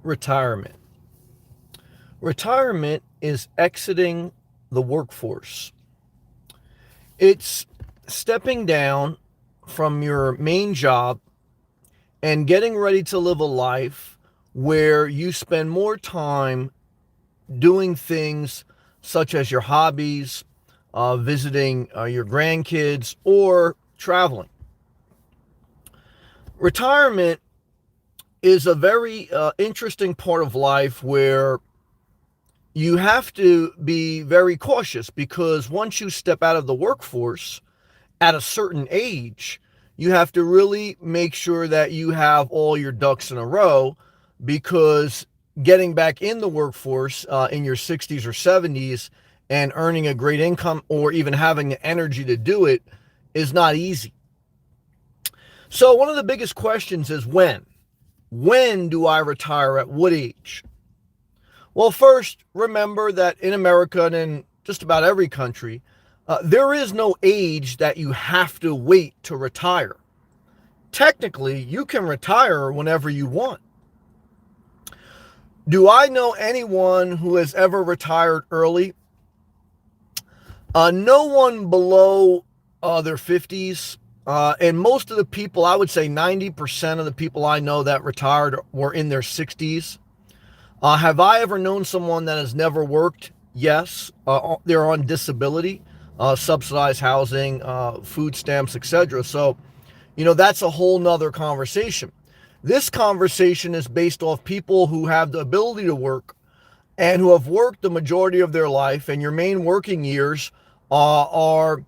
Retirement. Retirement is exiting the workforce. It's stepping down from your main job and getting ready to live a life where you spend more time doing things such as your hobbies, visiting your grandkids, or traveling. Retirement is a very interesting part of life where you have to be very cautious because once you step out of the workforce at a certain age, you have to really make sure that you have all your ducks in a row because getting back in the workforce in your 60s or 70s and earning a great income or even having the energy to do it is not easy. So, one of the biggest questions is when? When do I retire? At what age? Well, first, remember that in America and in just about every country, there is no age that you have to wait to retire. Technically, you can retire whenever you want. Do I know anyone who has ever retired early? No one below their 50s. And most of the people, I would say 90% of the people I know that retired were in their 60s. Have I ever known someone that has never worked? Yes. They're on disability, subsidized housing, food stamps, etc. So, that's a whole nother conversation. This conversation is based off people who have the ability to work and who have worked the majority of their life, and your main working years are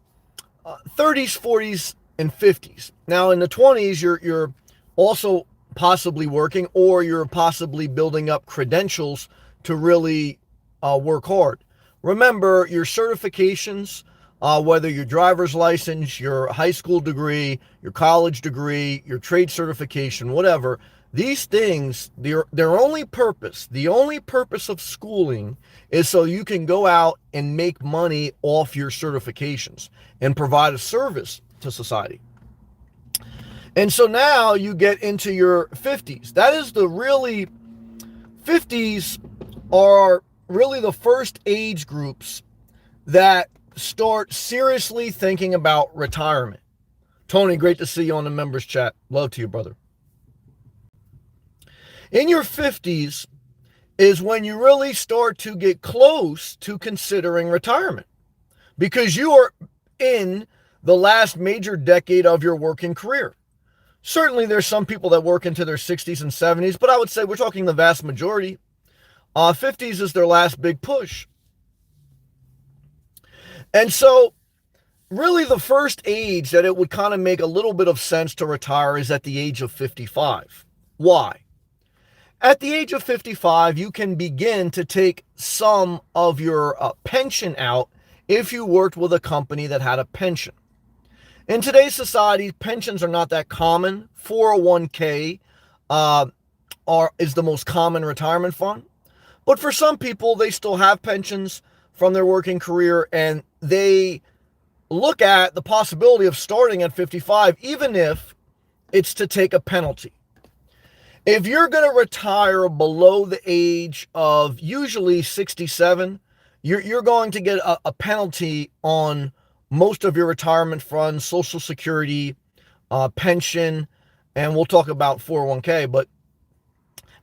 30s, 40s, and 50s. Now, in the 20s, you're also possibly working, or you're possibly building up credentials to really work hard. Remember, your certifications, whether your driver's license, your high school degree, your college degree, your trade certification, whatever, these things, their only purpose, the only purpose of schooling is so you can go out and make money off your certifications and provide a service to society. And so now you get into your 50s. That is the really, 50s are really the first age groups that start seriously thinking about retirement. Tony, great to see you on the members chat. Love to you, brother. In your 50s is when you really start to get close to considering retirement because you are in the last major decade of your working career. Certainly, there's some people that work into their 60s and 70s, but I would say we're talking the vast majority. 50s is their last big push. And so, really, the first age that it would kind of make a little bit of sense to retire is at the age of 55. Why? At the age of 55, you can begin to take some of your pension out if you worked with a company that had a pension. In today's society, pensions are not that common. 401k is the most common retirement fund. But for some people, they still have pensions from their working career, and they look at the possibility of starting at 55, even if it's to take a penalty. If you're going to retire below the age of usually 67, you're going to get a penalty on most of your retirement funds, Social Security, pension, and we'll talk about 401k. But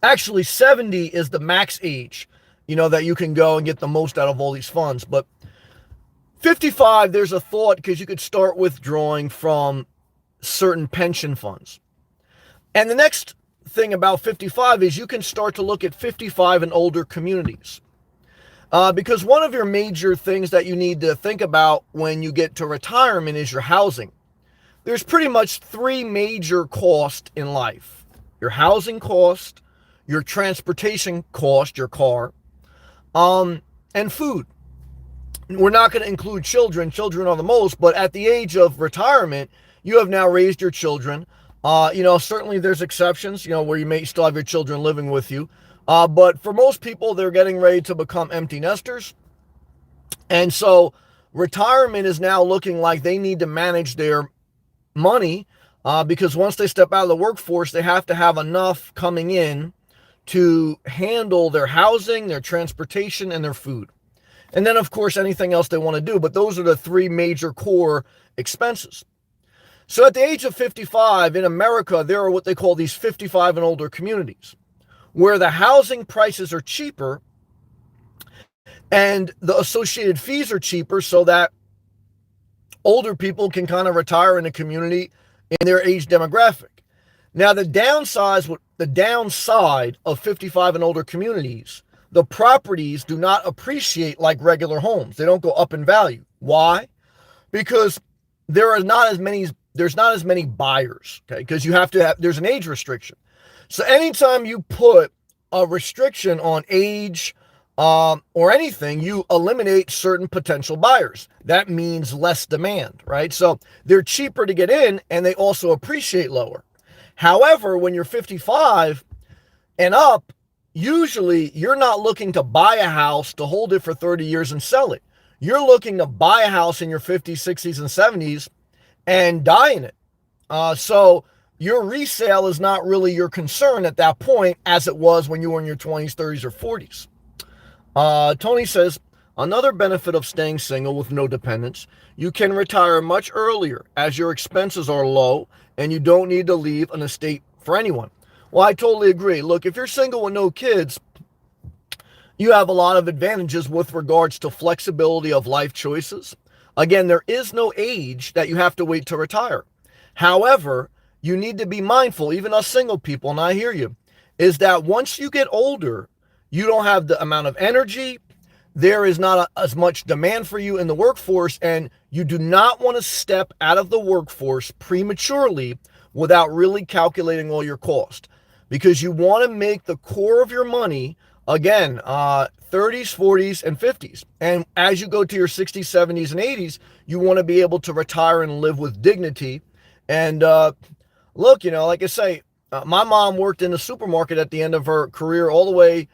actually, 70 is the max age, that you can go and get the most out of all these funds. But 55, there's a thought because you could start withdrawing from certain pension funds. And the next thing about 55 is you can start to look at 55 and older communities. Because one of your major things that you need to think about when you get to retirement is your housing. There's pretty much three major costs in life: your housing cost, your transportation cost, your car, and food. We're not going to include children. Children are the most, but at the age of retirement, you have now raised your children. Certainly there's exceptions, where you may still have your children living with you. But for most people, they're getting ready to become empty nesters. And so retirement is now looking like they need to manage their money because once they step out of the workforce, they have to have enough coming in to handle their housing, their transportation, and their food. And then, of course, anything else they want to do. But those are the three major core expenses. So at the age of 55 in America, there are what they call these 55 and older communities, where the housing prices are cheaper and the associated fees are cheaper, so that older people can kind of retire in the community in their age demographic. Now, the downside of 55 and older communities, the properties do not appreciate like regular homes. They don't go up in value. Why? Because there's not as many buyers, okay? Because there's an age restriction. So anytime you put a restriction on age or anything, you eliminate certain potential buyers. That means less demand, right? So they're cheaper to get in, and they also appreciate lower. However, when you're 55 and up, usually you're not looking to buy a house to hold it for 30 years and sell it. You're looking to buy a house in your 50s, 60s, and 70s and die in it. So your resale is not really your concern at that point as it was when you were in your 20s, 30s, or 40s. Tony says, another benefit of staying single with no dependents, you can retire much earlier as your expenses are low and you don't need to leave an estate for anyone. Well, I totally agree. Look, if you're single with no kids, you have a lot of advantages with regards to flexibility of life choices. Again, there is no age that you have to wait to retire. However, you need to be mindful, even us single people, and I hear you, is that once you get older, you don't have the amount of energy. There is not as much demand for you in the workforce, and you do not want to step out of the workforce prematurely without really calculating all your cost, because you want to make the core of your money, again, 30s, 40s, and 50s. And as you go to your 60s, 70s, and 80s, you want to be able to retire and live with dignity. And look, like I say, my mom worked in the supermarket at the end of her career all the way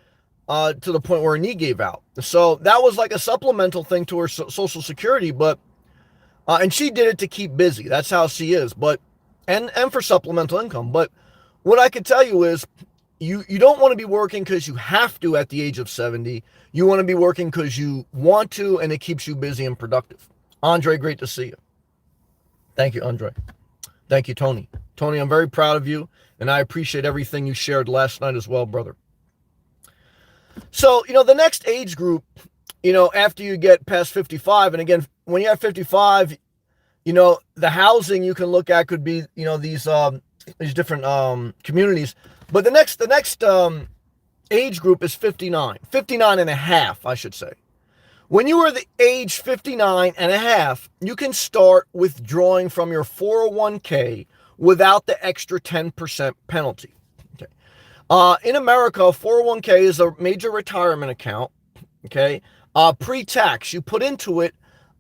to the point where her knee gave out. So that was like a supplemental thing to her Social Security, but and she did it to keep busy. That's how she is, but and for supplemental income. But what I can tell you is you don't want to be working because you have to at the age of 70. You want to be working because you want to, and it keeps you busy and productive. Andre, great to see you. Thank you, Andre. Thank you, Tony. Tony, I'm very proud of you, and I appreciate everything you shared last night as well, brother. So, the next age group, after you get past 55, and again, when you have 55, the housing you can look at could be, these different communities. But the next age group is 59 and a half, I should say. When you are the age 59 and a half, you can start withdrawing from your 401k without the extra 10% penalty. Okay. In America, 401k is a major retirement account. Okay. Pre-tax, you put into it,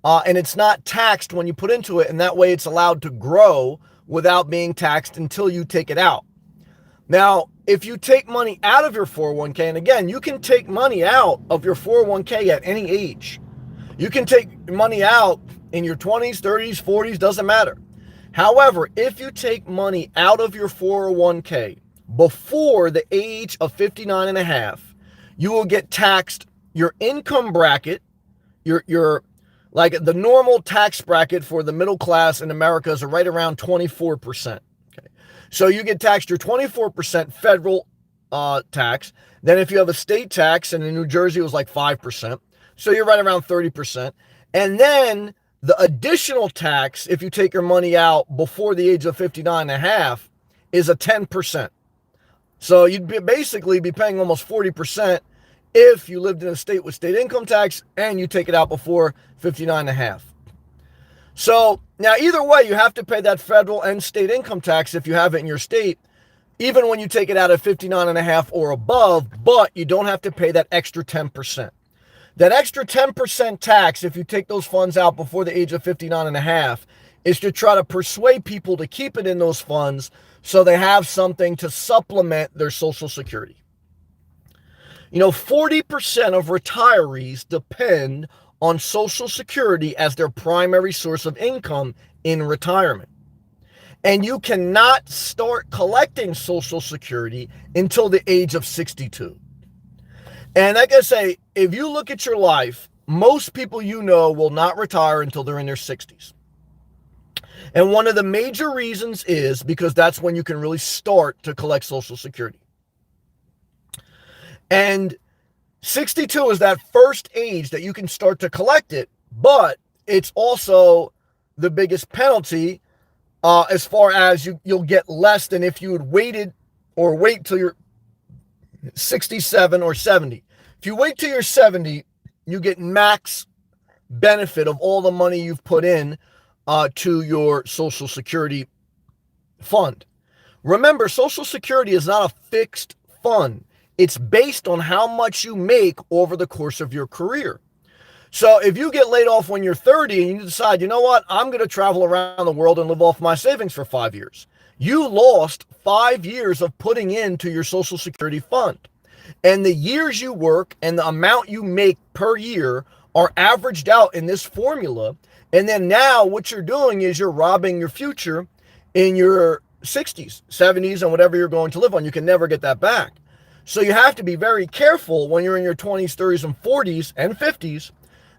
and it's not taxed when you put into it, and that way it's allowed to grow without being taxed until you take it out. Now, if you take money out of your 401k, and again, you can take money out of your 401k at any age. You can take money out in your 20s, 30s, 40s, doesn't matter. However, if you take money out of your 401k before the age of 59 and a half, you will get taxed. Your income bracket, your like the normal tax bracket for the middle class in America is right around 24%. Okay. So you get taxed your 24% federal tax. Then if you have a state tax, and in New Jersey it was like 5%. So you're right around 30%. And then the additional tax, if you take your money out before the age of 59 and a half, is a 10%. So you'd basically be paying almost 40% if you lived in a state with state income tax and you take it out before 59 and a half. So now either way, you have to pay that federal and state income tax if you have it in your state, even when you take it out at 59 and a half or above, but you don't have to pay that extra 10%. That extra 10% tax, if you take those funds out before the age of 59 and a half, is to try to persuade people to keep it in those funds so they have something to supplement their Social Security. 40% of retirees depend on Social Security as their primary source of income in retirement. And you cannot start collecting Social Security until the age of 62. And like I say, if you look at your life, most people you know will not retire until they're in their 60s. And one of the major reasons is because that's when you can really start to collect Social Security. And 62 is that first age that you can start to collect it, but it's also the biggest penalty as far as you'll get less than if you had waited or wait till you're 67 or 70. If you wait till you're 70, you get max benefit of all the money you've put in to your Social Security fund. Remember, Social Security is not a fixed fund. It's based on how much you make over the course of your career. So if you get laid off when you're 30 and you decide, you know what, I'm going to travel around the world and live off my savings for 5 years, you lost 5 years of putting into your Social Security fund. And the years you work and the amount you make per year are averaged out in this formula. And then now what you're doing is you're robbing your future in your 60s, 70s, and whatever you're going to live on. You can never get that back. So you have to be very careful when you're in your 20s, 30s, and 40s and 50s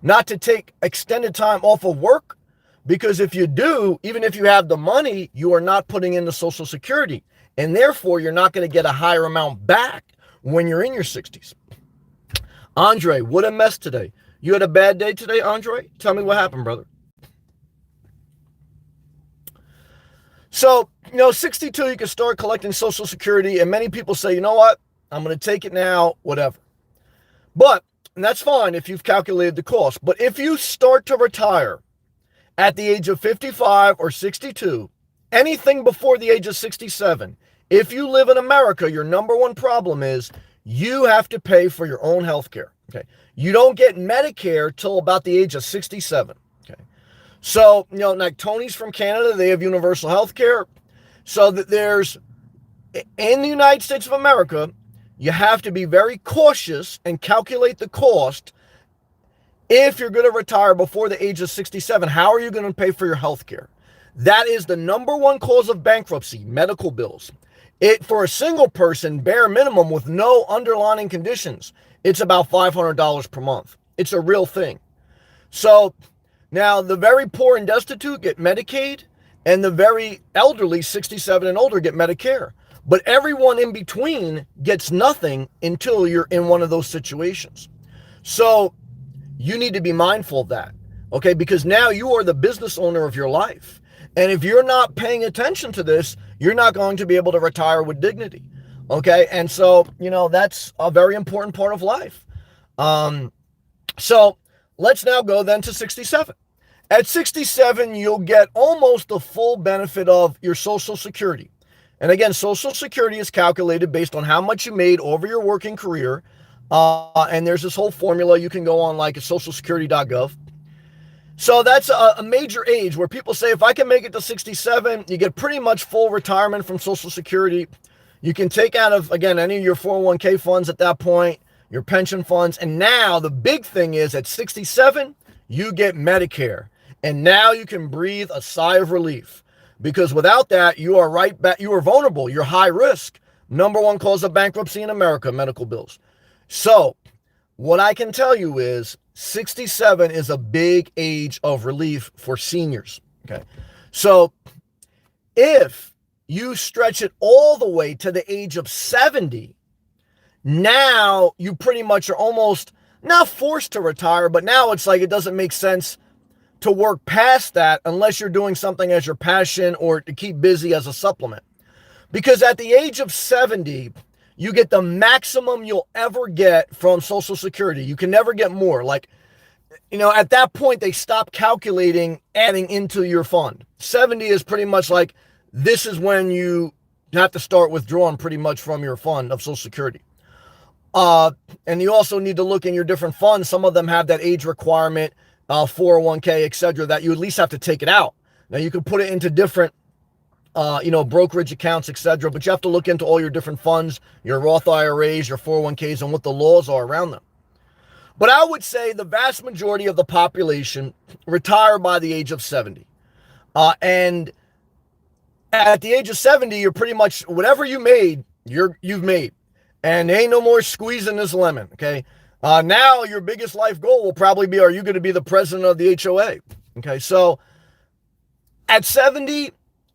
not to take extended time off of work, because if you do, even if you have the money, you are not putting into Social Security, and therefore you're not going to get a higher amount back when you're in your 60s. Andre, what a mess today. You had a bad day today, Andre? Tell me what happened, brother. So, 62, you can start collecting Social Security, and many people say, you know what? I'm going to take it now, whatever. But, and that's fine if you've calculated the cost. But if you start to retire at the age of 55 or 62, anything before the age of 67, if you live in America, your number one problem is you have to pay for your own health care. Okay. You don't get Medicare till about the age of 67. Okay. So, like Tony's from Canada, they have universal health care. So that there's, in the United States of America, you have to be very cautious and calculate the cost. If you're going to retire before the age of 67, how are you going to pay for your health care? That is the number one cause of bankruptcy, medical bills. For a single person, bare minimum with no underlying conditions, it's about $500 per month. It's a real thing. So now the very poor and destitute get Medicaid, and the very elderly, 67 and older, get Medicare. But everyone in between gets nothing until you're in one of those situations. So you need to be mindful of that, okay? Because now you are the business owner of your life. And if you're not paying attention to this, you're not going to be able to retire with dignity, okay? And so, that's a very important part of life. So let's now go then to 67. At 67, you'll get almost the full benefit of your Social Security. And again, Social Security is calculated based on how much you made over your working career. And there's this whole formula you can go on, like at socialsecurity.gov. So that's a major age where people say, if I can make it to 67, you get pretty much full retirement from Social Security. You can take out of, again, any of your 401k funds at that point, your pension funds. And now the big thing is at 67, you get Medicare. And now you can breathe a sigh of relief. Because without that, you are right back. You are vulnerable. You're high risk. Number one cause of bankruptcy in America, medical bills. So what I can tell you is 67 is a big age of relief for seniors. Okay. So if you stretch it all the way to the age of 70, now you pretty much are almost not forced to retire, but now it's like it doesn't make sense to work past that unless you're doing something as your passion or to keep busy as a supplement. Because at the age of 70, you get the maximum you'll ever get from Social Security. You can never get more. Like, at that point, they stop calculating adding into your fund. 70 is pretty much like, this is when you have to start withdrawing pretty much from your fund of Social Security. And you also need to look in your different funds. Some of them have that age requirement, 401k, etc., that you at least have to take it out. Now you can put it into different, brokerage accounts, etc., but you have to look into all your different funds, your Roth IRAs, your 401ks, and what the laws are around them. But I would say the vast majority of the population retire by the age of 70. And At the age of 70, you're pretty much whatever you made, you've made. And there ain't no more squeezing this lemon, okay? Now your biggest life goal will probably be, are you going to be the president of the HOA? Okay, so at 70,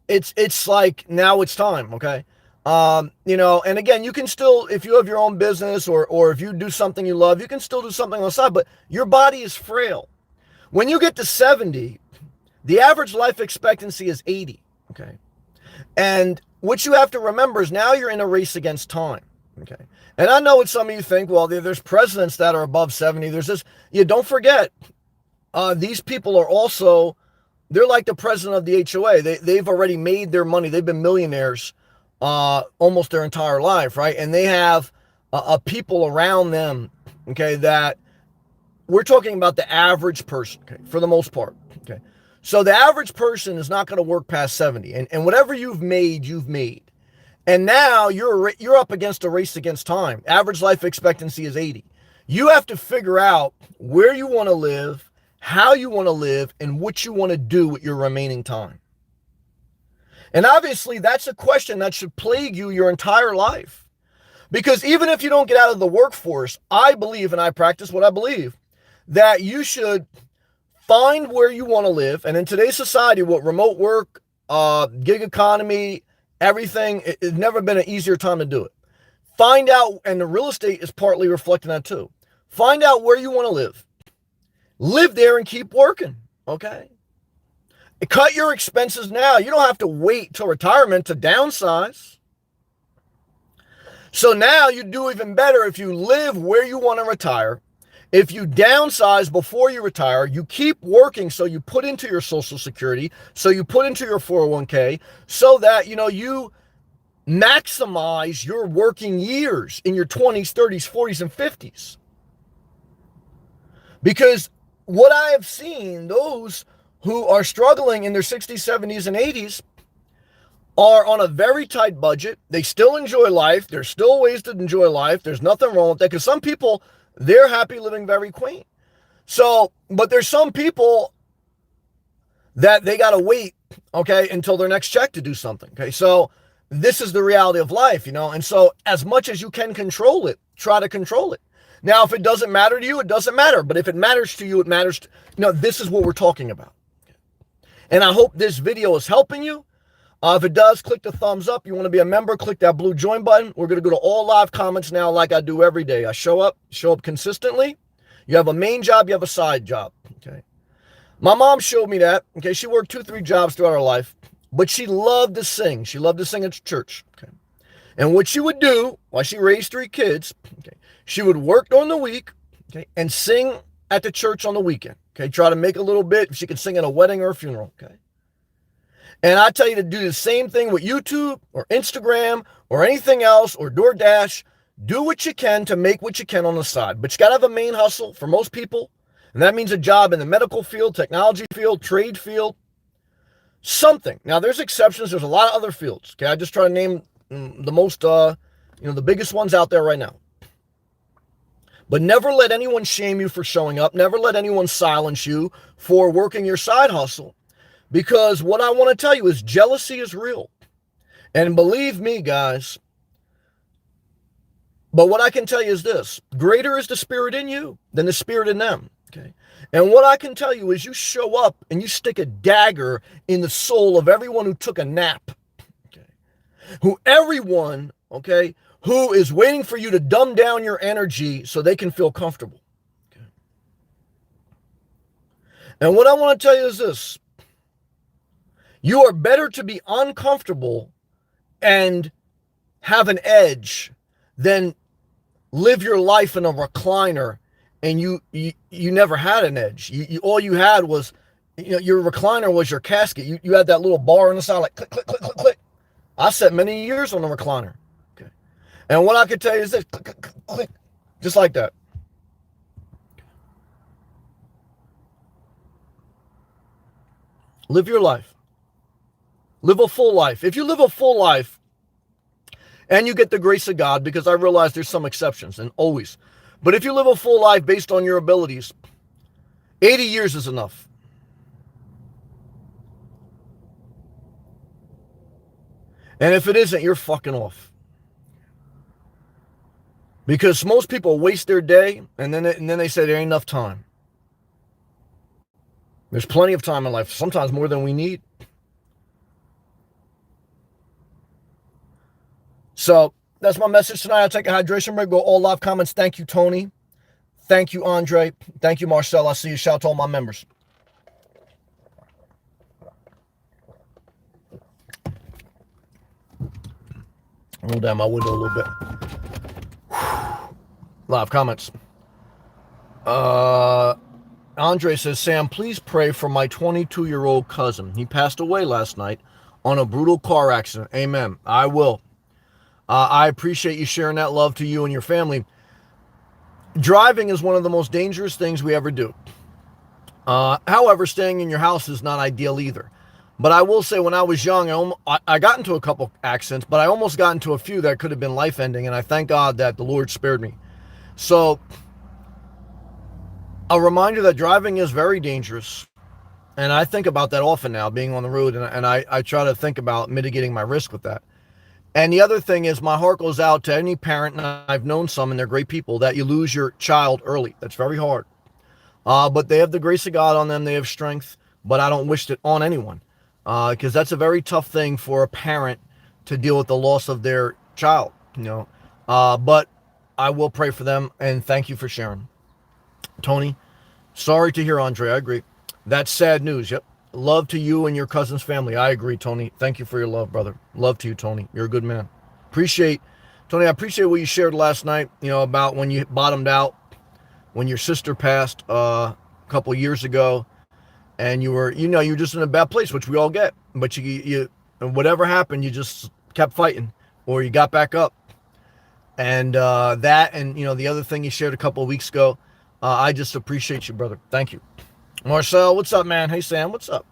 it's like now it's time, okay? And again, you can still, if you have your own business or if you do something you love, you can still do something on the side, but your body is frail. When you get to 70, the average life expectancy is 80, okay? And what you have to remember is now you're in a race against time, okay? And I know what some of you think, well, there's presidents that are above 70. There's this, don't forget, these people are also, they're like the president of the HOA. They've already made their money. They've been millionaires almost their entire life, right? And they have people around them, okay, that we're talking about the average person, okay, for the most part, okay? So the average person is not going to work past 70. And whatever you've made, you've made. And now you're up against a race against time. Average life expectancy is 80. You have to figure out where you want to live, how you want to live, and what you want to do with your remaining time. And obviously, that's a question that should plague you your entire life. Because even if you don't get out of the workforce, I believe, and I practice what I believe, that you should find where you want to live. And in today's society, with remote work, gig economy, everything, it's never been an easier time to do it. Find out, and the real estate is partly reflecting that too. Find out where you want to live. Live there and keep working, okay? Cut your expenses now. You don't have to wait till retirement to downsize. So now you do even better if you live where you want to retire. If you downsize before you retire, you keep working, so you put into your Social Security, so you put into your 401k, so that, you maximize your working years in your 20s, 30s, 40s, and 50s. Because what I have seen, those who are struggling in their 60s, 70s, and 80s are on a very tight budget. They still enjoy life. There's still ways to enjoy life. There's nothing wrong with that, because some people, they're happy living very quaint. So, but there's some people that they got to wait, okay, until their next check to do something, okay? So this is the reality of life, and so as much as you can control it, try to control it. Now, if it doesn't matter to you, it doesn't matter. But if it matters to you, it matters. This is what we're talking about. And I hope this video is helping you. If it does, click the thumbs up. You want to be a member, click that blue join button. We're going to go to all live comments now like I do every day. I show up consistently. You have a main job, you have a side job, okay? My mom showed me that, okay? She worked 2-3 jobs throughout her life, but she loved to sing. She loved to sing at church, okay? And what she would do, while she raised 3 kids, okay, she would work during the week, okay, and sing at the church on the weekend, okay? Try to make a little bit if she could sing at a wedding or a funeral, okay? And I tell you to do the same thing with YouTube or Instagram or anything else or DoorDash. Do what you can to make what you can on the side. But you got to have a main hustle for most people. And that means a job in the medical field, technology field, trade field, something. Now, there's exceptions. There's a lot of other fields. Okay, I just try to name the most, the biggest ones out there right now. But never let anyone shame you for showing up. Never let anyone silence you for working your side hustle. Because what I want to tell you is jealousy is real. And believe me, guys, but what I can tell you is this: greater is the spirit in you than the spirit in them, okay? And what I can tell you is you show up and you stick a dagger in the soul of everyone who took a nap, okay? Everyone, okay, who is waiting for you to dumb down your energy so they can feel comfortable, okay? And what I want to tell you is this: you are better to be uncomfortable and have an edge than live your life in a recliner and you never had an edge. All you had was, your recliner was your casket. You had that little bar on the side, like click, click, click, click, click. I spent many years on the recliner. Okay. And what I can tell you is this: click, click, click, click, just like that. Live your life. Live a full life. If you live a full life and you get the grace of God, because I realize there's some exceptions, and always, but if you live a full life based on your abilities, 80 years is enough. And if it isn't, you're fucking off. Because most people waste their day and then they say there ain't enough time. There's plenty of time in life, sometimes more than we need. So that's my message tonight. I'll take a hydration break. Go all live comments. Thank you, Tony. Thank you, Andre. Thank you, Marcel. I see you. Shout out to all my members. Roll down my window a little bit. Live comments. Andre says, Sam, please pray for my 22-year-old cousin. He passed away last night on a brutal car accident. Amen. I will. I appreciate you sharing that love to you and your family. Driving is one of the most dangerous things we ever do. However, staying in your house is not ideal either. But I will say when I was young, I got into a couple accidents, but I almost got into a few that could have been life-ending, and I thank God that the Lord spared me. So, a reminder that driving is very dangerous, and I think about that often now, being on the road, and I try to think about mitigating my risk with that. And the other thing is my heart goes out to any parent, and I've known some, and they're great people, that you lose your child early. That's very hard. But they have the grace of God on them. They have strength, but I don't wish it on anyone. Because that's a very tough thing for a parent to deal with the loss of their child, but I will pray for them, and thank you for sharing. Tony, sorry to hear, Andre. I agree. That's sad news. Yep. Love to you and your cousin's family. I agree, Tony. Thank you for your love, brother. Love to you, Tony. You're a good man. Tony, I appreciate what you shared last night, about when you bottomed out, when your sister passed a couple years ago. And you were just in a bad place, which we all get. But you whatever happened, you just kept fighting, or you got back up. And the other thing you shared a couple of weeks ago, I just appreciate you, brother. Thank you. Marcel, what's up, man? Hey, Sam, what's up?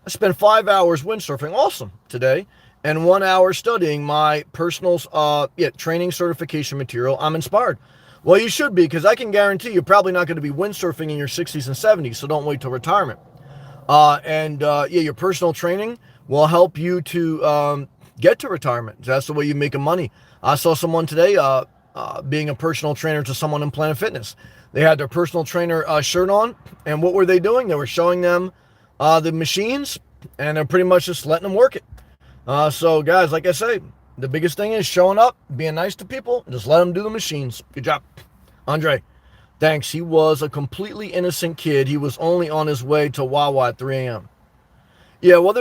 I spent 5 hours windsurfing, awesome, today, and 1 hour studying my personal training certification material. I'm inspired. Well, you should be, because I can guarantee you're probably not going to be windsurfing in your 60s and 70s, so don't wait till retirement. Your personal training will help you to get to retirement. That's the way you make money. I saw someone today being a personal trainer to someone in Planet Fitness. They had their personal trainer shirt on, and what were they doing? They were showing them the machines, and they're pretty much just letting them work it. So, guys, like I say, the biggest thing is showing up, being nice to people, and just let them do the machines. Good job. Andre. Thanks. He was a completely innocent kid. He was only on his way to Wawa at 3 a.m. Yeah, well,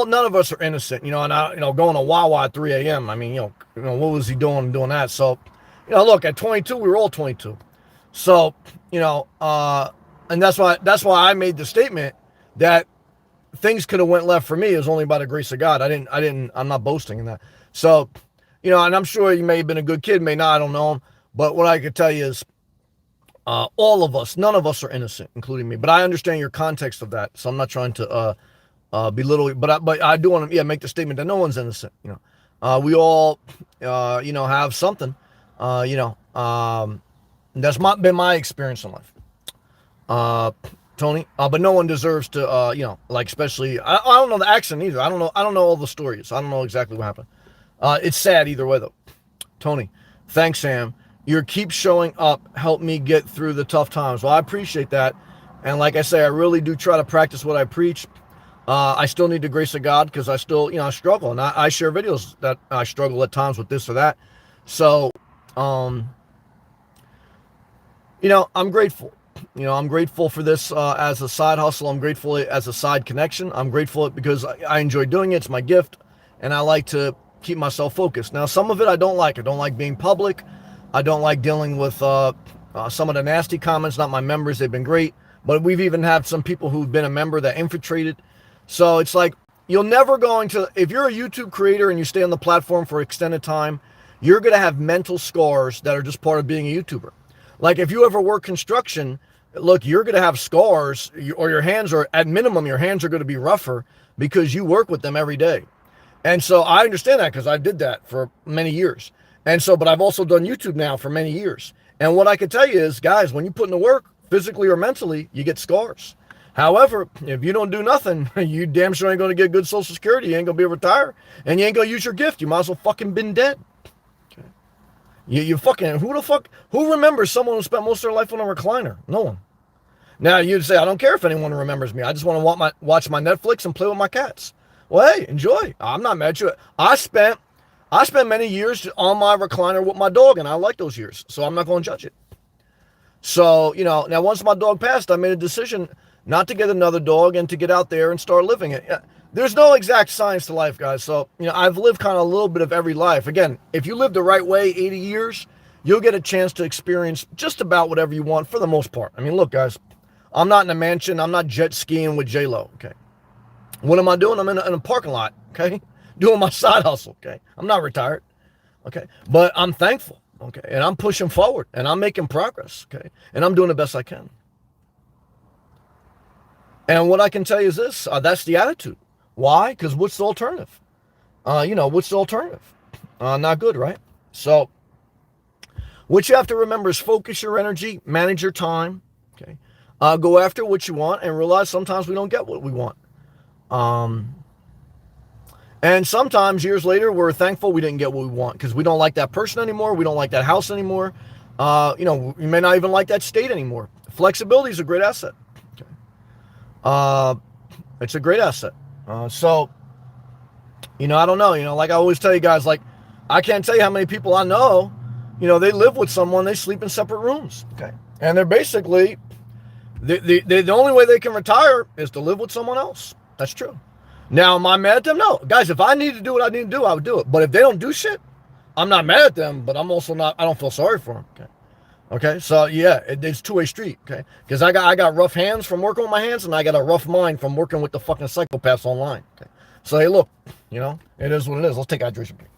none of us are innocent, and going to Wawa at 3 a.m. I mean, what was he doing that? So, look, at 22, we were all 22. So, and that's why I made the statement that things could have went left for me. It was only by the grace of God. I'm not boasting in that. So, and I'm sure you may have been a good kid, may not, I don't know him. But what I could tell you is, all of us, none of us are innocent, including me. But I understand your context of that, so I'm not trying to belittle. But I do want to make the statement that no one's innocent. We all have something. That's been my experience in life, Tony. But no one deserves to, especially. I don't know the accent either. I don't know all the stories. I don't know exactly what happened. It's sad either way though. Tony, thanks, Sam. Your keep showing up helped me get through the tough times. Well, I appreciate that. And like I say, I really do try to practice what I preach. I still need the grace of God because I still, I struggle. And I share videos that I struggle at times with this or that. So, I'm grateful. I'm grateful for this as a side hustle. I'm grateful as a side connection. I'm grateful because I enjoy doing it. It's my gift. And I like to keep myself focused. Now, some of it I don't like. I don't like being public. I don't like dealing with some of the nasty comments. Not my members. They've been great. But we've even had some people who've been a member that infiltrated. So it's like you're never going to, if you're a YouTube creator and you stay on the platform for extended time, you're going to have mental scars that are just part of being a YouTuber. Like if you ever work construction, look, you're going to have scars or your hands are, at minimum, your hands are going to be rougher because you work with them every day. And so I understand that because I did that for many years. And so, but I've also done YouTube now for many years. And what I can tell you is, guys, when you put in the work, physically or mentally, you get scars. However, if you don't do nothing, you damn sure ain't going to get good Social Security. You ain't going to be able to retire, and you ain't going to use your gift. You might as well fucking been dead. Okay. You fucking, who remembers someone who spent most of their life on a recliner? No one. Now, you'd say, I don't care if anyone remembers me. I just want to watch my Netflix and play with my cats. Well, hey, enjoy. I'm not mad at you. I spent many years on my recliner with my dog, and I like those years, so I'm not going to judge it. So, now once my dog passed, I made a decision not to get another dog and to get out there and start living it. There's no exact science to life, guys. So, I've lived kind of a little bit of every life. Again, if you live the right way, 80 years, you'll get a chance to experience just about whatever you want for the most part. I mean, look, guys, I'm not in a mansion. I'm not jet skiing with J-Lo, okay? What am I doing? I'm in a parking lot, okay? Doing my side hustle, okay? I'm not retired, okay? But I'm thankful, okay? And I'm pushing forward, and I'm making progress, okay? And I'm doing the best I can. And what I can tell you is this, that's the attitude. Why? Because what's the alternative? What's the alternative? Not good, right? So what you have to remember is focus your energy, manage your time, okay? Go after what you want and realize sometimes we don't get what we want. And sometimes years later, we're thankful we didn't get what we want because we don't like that person anymore. We don't like that house anymore. We may not even like that state anymore. Flexibility is a great asset. Okay. It's a great asset. So, I don't know, like I always tell you guys, like, I can't tell you how many people I know, they live with someone, they sleep in separate rooms. Okay. And they're basically, the only way they can retire is to live with someone else. That's true. Now, am I mad at them? No. Guys, if I need to do what I need to do, I would do it. But if they don't do shit, I'm not mad at them, but I'm also not, I don't feel sorry for them. Okay. Okay. So, yeah, it's two-way street. Okay. Because I got rough hands from working with my hands, and I got a rough mind from working with the fucking psychopaths online. Okay. So, hey, look, it is what it is. Let's take a hydration break.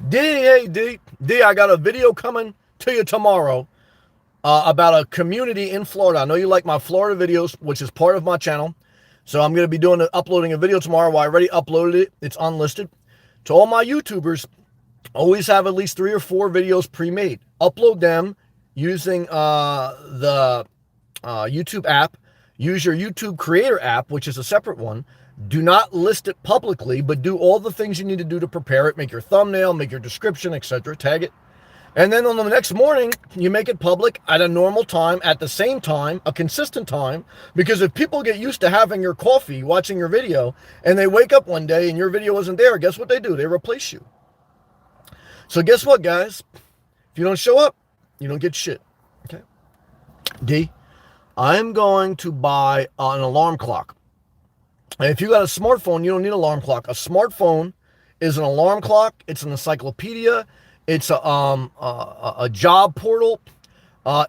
D, I got a video coming to you tomorrow about a community in Florida. I know you like my Florida videos, which is part of my channel. So I'm going to be uploading a video tomorrow. Well, I already uploaded it. It's unlisted. To all my YouTubers, always have at least 3 or 4 videos pre-made. Upload them using the YouTube app. Use your YouTube Creator app, which is a separate one. Do not list it publicly, but do all the things you need to do to prepare it. Make your thumbnail, make your description, etc. Tag it. And then on the next morning, you make it public at a normal time, at the same time, a consistent time. Because if people get used to having your coffee, watching your video, and they wake up one day and your video isn't there, guess what they do? They replace you. So guess what, guys? If you don't show up, you don't get shit. Okay? D, I'm going to buy an alarm clock. And if you got a smartphone, you don't need an alarm clock. A smartphone is an alarm clock. It's an encyclopedia. It's a job portal.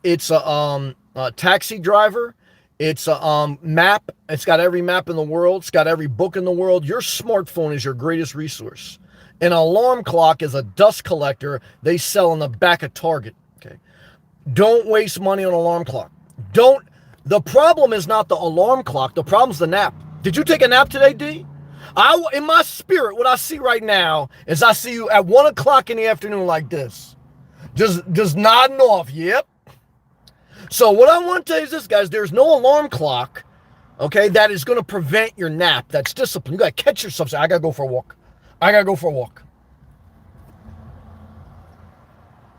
It's a taxi driver. It's a map. It's got every map in the world. It's got every book in the world. Your smartphone is your greatest resource. An alarm clock is a dust collector they sell in the back of Target. Okay, don't waste money on an alarm clock. The problem is not the alarm clock. The problem's the nap. Did you take a nap today, D? In my spirit, what I see right now is I see you at 1 o'clock in the afternoon like this. Just nodding off. Yep. So what I want to tell you is this, guys. There's no alarm clock, okay, that is going to prevent your nap. That's discipline. You got to catch yourself. Say, I got to go for a walk. I got to go for a walk.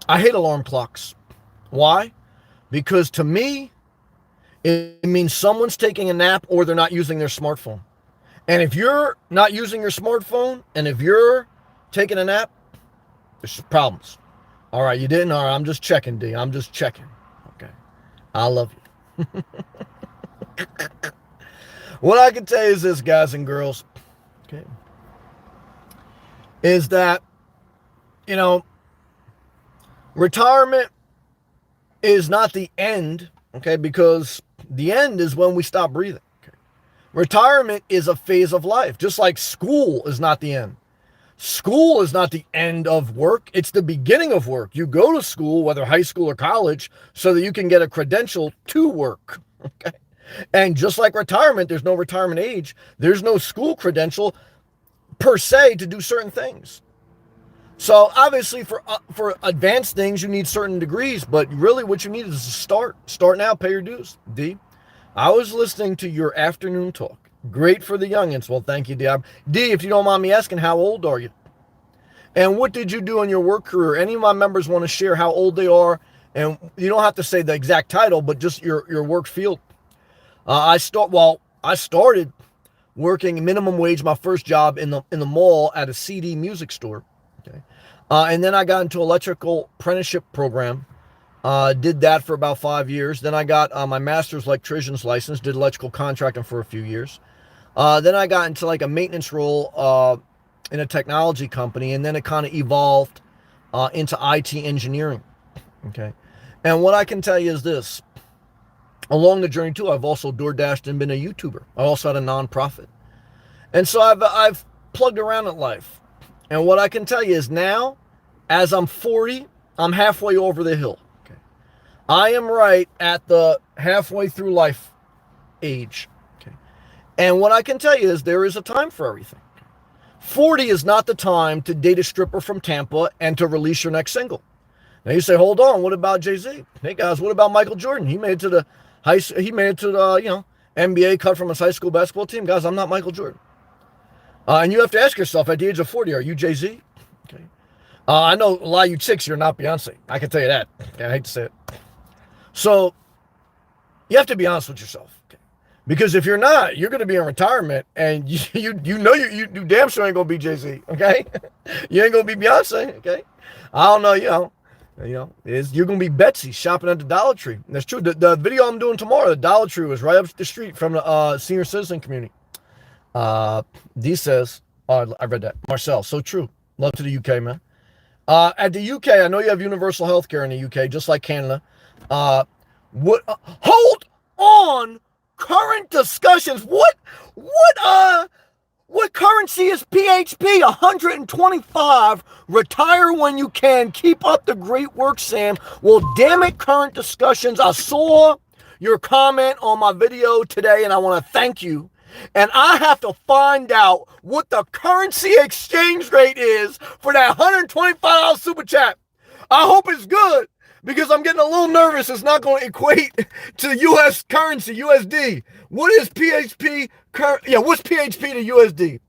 I hate alarm clocks. Why? Because to me, it means someone's taking a nap or they're not using their smartphone. And if you're not using your smartphone and if you're taking a nap, there's problems. All right, you didn't? All right, I'm just checking, D. I'm just checking. Okay. I love you. What I can tell you is this, guys and girls, okay, is that, retirement is not the end, okay, because the end is when we stop breathing. Okay? Retirement is a phase of life, just like school is not the end. School is not the end of work. It's the beginning of work. You go to school, whether high school or college, so that you can get a credential to work. Okay. And just like retirement, there's no retirement age. There's no school credential per se to do certain things. So obviously for advanced things, you need certain degrees, but really what you need is to start. Start now, pay your dues. D, I was listening to your afternoon talk. Great for the youngins. Well, thank you, D. D, if you don't mind me asking, how old are you? And what did you do in your work career? Any of my members want to share how old they are, and you don't have to say the exact title, but just your work field. I started working minimum wage, my first job in the mall at a CD music store. Okay, and then I got into electrical apprenticeship program. Did that for about 5 years. Then I got my master's electrician's license. Did electrical contracting for a few years. Then I got into like a maintenance role in a technology company, and then it kind of evolved into IT engineering. Okay, and what I can tell you is this: along the journey too, I've also door dashed and been a YouTuber. I also had a nonprofit, and so I've plugged around at life. And what I can tell you is now, as I'm 40, I'm halfway over the hill. Okay, I am right at the halfway through life age. Okay, and what I can tell you is there is a time for everything. 40 is not the time to date a stripper from Tampa and to release your next single. Now you say, hold on, what about Jay-Z? Hey guys, what about Michael Jordan? He made it to the NBA, cut from his high school basketball team. Guys, I'm not Michael Jordan. And you have to ask yourself at the age of 40, are you Jay-Z? Okay. I know a lot of you chicks, you're not Beyonce. I can tell you that. Okay, I hate to say it. So you have to be honest with yourself. Okay? Because if you're not, you're going to be in retirement, and you damn sure ain't going to be Jay-Z. Okay, you ain't going to be Beyonce. Okay, I don't know. You're going to be Betsy shopping at the Dollar Tree. And that's true. The video I'm doing tomorrow, the Dollar Tree was right up the street from the senior citizen community. D says, oh, I read that. Marcel, so true. Love to the UK, man. At the UK, I know you have universal health care in the UK, just like Canada. Hold on. Current discussions. What currency is PHP? 125. Retire when you can. Keep up the great work, Sam. Well, damn it, current discussions. I saw your comment on my video today, and I want to thank you. And I have to find out what the currency exchange rate is for that $125 super chat. I hope it's good, because I'm getting a little nervous. It's not going to equate to U.S. currency, USD. What is PHP? What's PHP to USD?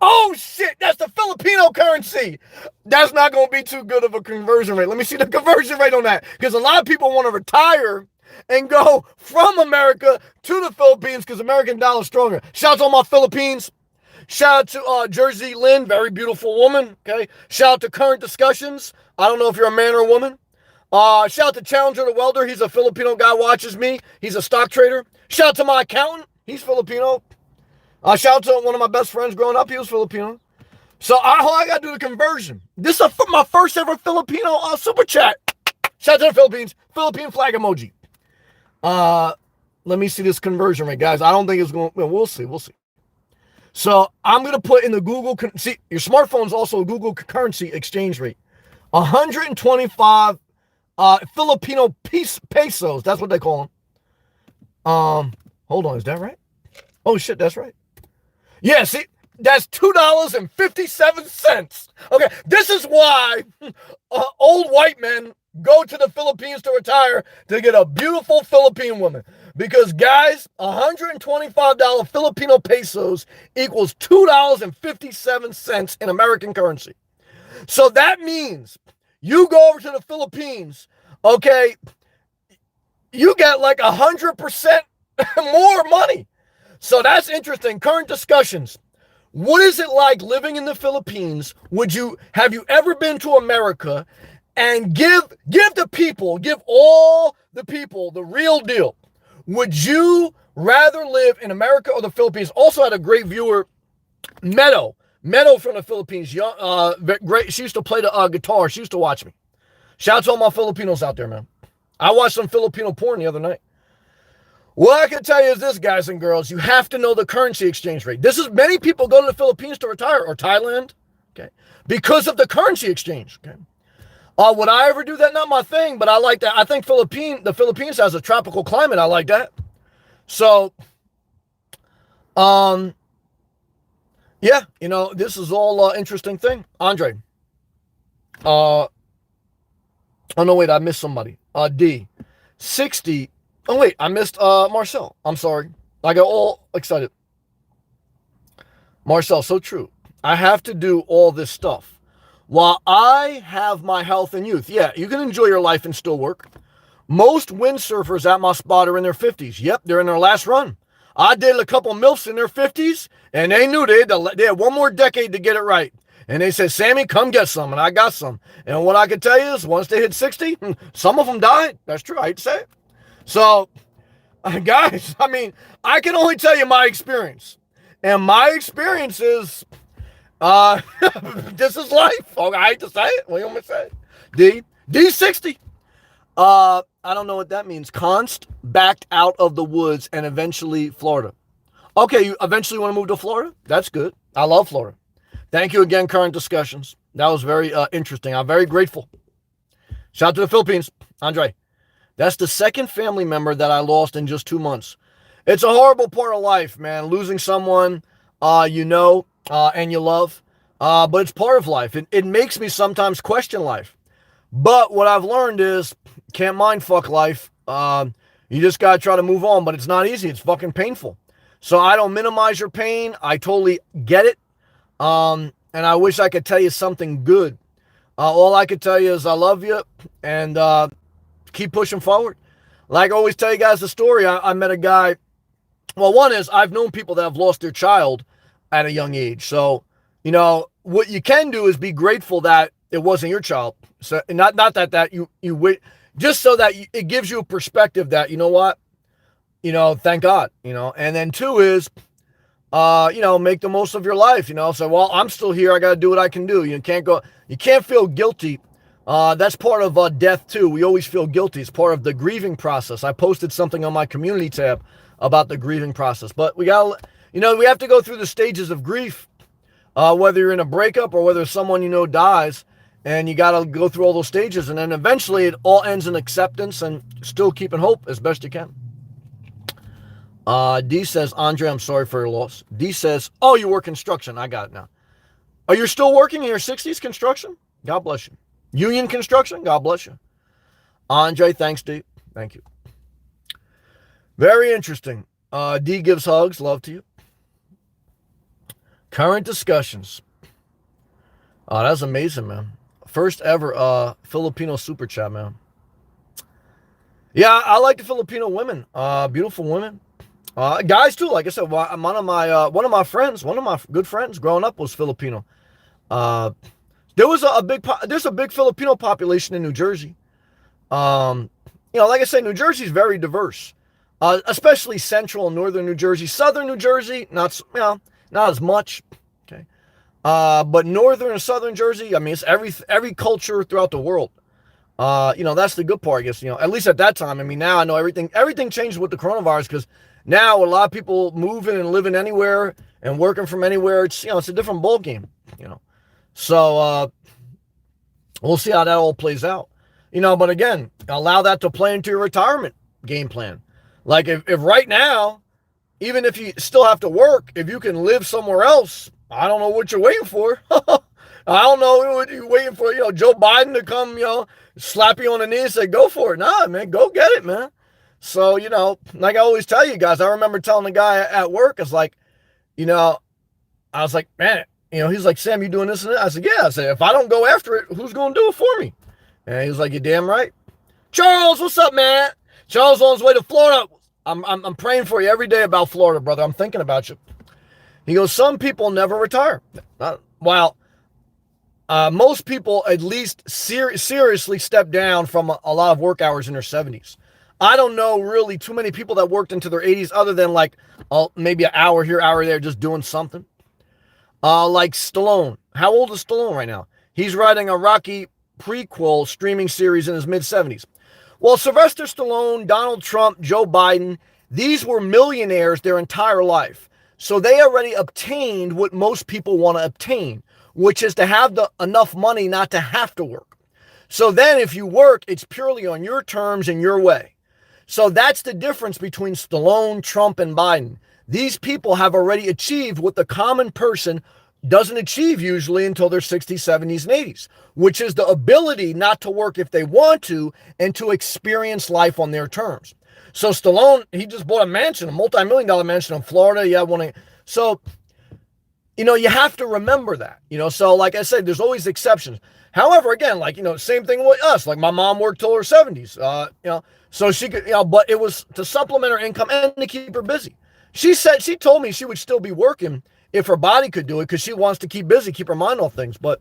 Oh, shit, that's the Filipino currency. That's not going to be too good of a conversion rate. Let me see the conversion rate on that, because a lot of people want to retire and go from America to the Philippines because American dollar is stronger. Shout out to all my Philippines. Shout out to Jersey Lynn, very beautiful woman. Okay. Shout out to Current Discussions. I don't know if you're a man or a woman. Shout out to Challenger the Welder. He's a Filipino guy, watches me. He's a stock trader. Shout out to my accountant. He's Filipino. Shout out to one of my best friends growing up. He was Filipino. So I got to do the conversion. This is my first ever Filipino super chat. Shout out to the Philippines. Philippine flag emoji. Let me see this conversion rate, guys. I don't think it's going. Well, we'll see. So I'm going to put in the Google. See, your smartphone's also a Google currency exchange rate. 125 Filipino pesos. That's what they call them. Hold on. Is that right? Oh, shit. That's right. Yeah, see, that's $2.57. Okay, this is why old white men go to the Philippines to retire, to get a beautiful Philippine woman. Because, guys, $125 Filipino pesos equals $2.57 in American currency. So that means you go over to the Philippines, okay, you get like 100% more money. So that's interesting. Current discussions. What is it like living in the Philippines? Have you ever been to America? And give all the people the real deal. Would you rather live in America or the Philippines? Also had a great viewer, Meadow from the Philippines. Great. She used to play the guitar. She used to watch me. Shout out to all my Filipinos out there, man. I watched some Filipino porn the other night. What I can tell you is this, guys and girls, you have to know the currency exchange rate. Many people go to the Philippines to retire, or Thailand, okay, because of the currency exchange, okay. Would I ever do that? Not my thing, but I like that. I think the Philippines has a tropical climate. I like that. So, Yeah, this is all interesting thing. Andre. Uh, oh no, wait, I missed somebody. D, 60. Oh wait, I missed Marcel. I'm sorry. I got all excited. Marcel, so true. I have to do all this stuff while I have my health and youth. Yeah, you can enjoy your life and still work. Most windsurfers at my spot are in their 50s. Yep, they're in their last run. I dated a couple MILFs in their 50s, and they knew they had one more decade to get it right. And they said, Sammy, come get some. And I got some. And what I can tell you is once they hit 60, some of them died. That's true. I hate to say it. So, guys, I mean, I can only tell you my experience. And my experience is, uh, this is life. Oh, I hate to say it. What do you want me to say? D60. I don't know what that means. Const backed out of the woods and eventually Florida. Okay, you eventually want to move to Florida? That's good. I love Florida. Thank you again, Current Discussions. That was very interesting. I'm very grateful. Shout out to the Philippines. Andre, that's the second family member that I lost in just 2 months. It's a horrible part of life, man. Losing someone and you love. But it's part of life. It makes me sometimes question life. But what I've learned is can't mind fuck life. You just got to try to move on, but it's not easy. It's fucking painful. So I don't minimize your pain. I totally get it. And I wish I could tell you something good. All I could tell you is I love you and keep pushing forward. Like I always tell you guys the story. I met a guy. Well, one is I've known people that have lost their child at a young age. So, what you can do is be grateful that it wasn't your child. So not that you wait, just so that it gives you a perspective that, you know what, thank God, and then two is, make the most of your life, so, well, I'm still here. I got to do what I can do. You can't feel guilty. That's part of death too. We always feel guilty. It's part of the grieving process. I posted something on my community tab about the grieving process, but we have to go through the stages of grief, whether you're in a breakup or whether someone, dies. And you got to go through all those stages. And then eventually it all ends in acceptance and still keeping hope as best you can. D says, Andre, I'm sorry for your loss. D says, oh, you work construction. I got it now. Are you still working in your 60s construction? God bless you. Union construction? God bless you. Andre, thanks, D. Thank you. Very interesting. D gives hugs. Love to you. Current discussions. Oh, that's amazing, man. First ever Filipino super chat, man. Yeah, I like the Filipino women. Beautiful women. Guys too. Like I said, one of my good friends growing up was Filipino. There's a big Filipino population in New Jersey. Like I said, New Jersey is very diverse, especially central and northern New Jersey. Southern New Jersey, not as much. Okay. But northern and southern Jersey, I mean, it's every culture throughout the world. That's the good part, I guess, at least at that time. I mean, now I know everything changed with the coronavirus because now a lot of people moving and living anywhere and working from anywhere. It's, it's a different ball game, So, we'll see how that all plays out, but again, allow that to play into your retirement game plan. Like if right now, even if you still have to work, if you can live somewhere else, I don't know what you're waiting for. I don't know what you're waiting for, Joe Biden to come, slap you on the knee and say, go for it. Nah, man, go get it, man. So, like I always tell you guys, I remember telling the guy at work, it's like, I was like, man, he's like, Sam, you doing this and that? I said, yeah. I said, if I don't go after it, who's going to do it for me? And he was like, you're damn right. Charles, what's up, man? Charles on his way to Florida. I'm praying for you every day about Florida, brother. I'm thinking about you. He goes, some people never retire. Most people at least seriously step down from a lot of work hours in their 70s. I don't know really too many people that worked into their 80s other than like maybe an hour here, hour there, just doing something. Like Stallone. How old is Stallone right now? He's writing a Rocky prequel streaming series in his mid-70s. Well, Sylvester Stallone, Donald Trump, Joe Biden, these were millionaires their entire life. So they already obtained what most people want to obtain, which is to have enough money not to have to work. So then if you work, it's purely on your terms and your way. So that's the difference between Stallone, Trump, and Biden. These people have already achieved what the common person doesn't achieve usually until their 60s, 70s, and 80s, which is the ability not to work if they want to and to experience life on their terms. So Stallone, he just bought a mansion, a multi-million-dollar mansion in Florida. Yeah, so you have to remember that. So like I said, there's always exceptions. However, again, like same thing with us. Like my mom worked till her 70s. So she could, but it was to supplement her income and to keep her busy. She told me she would still be working if her body could do it because she wants to keep busy, keep her mind off things. But,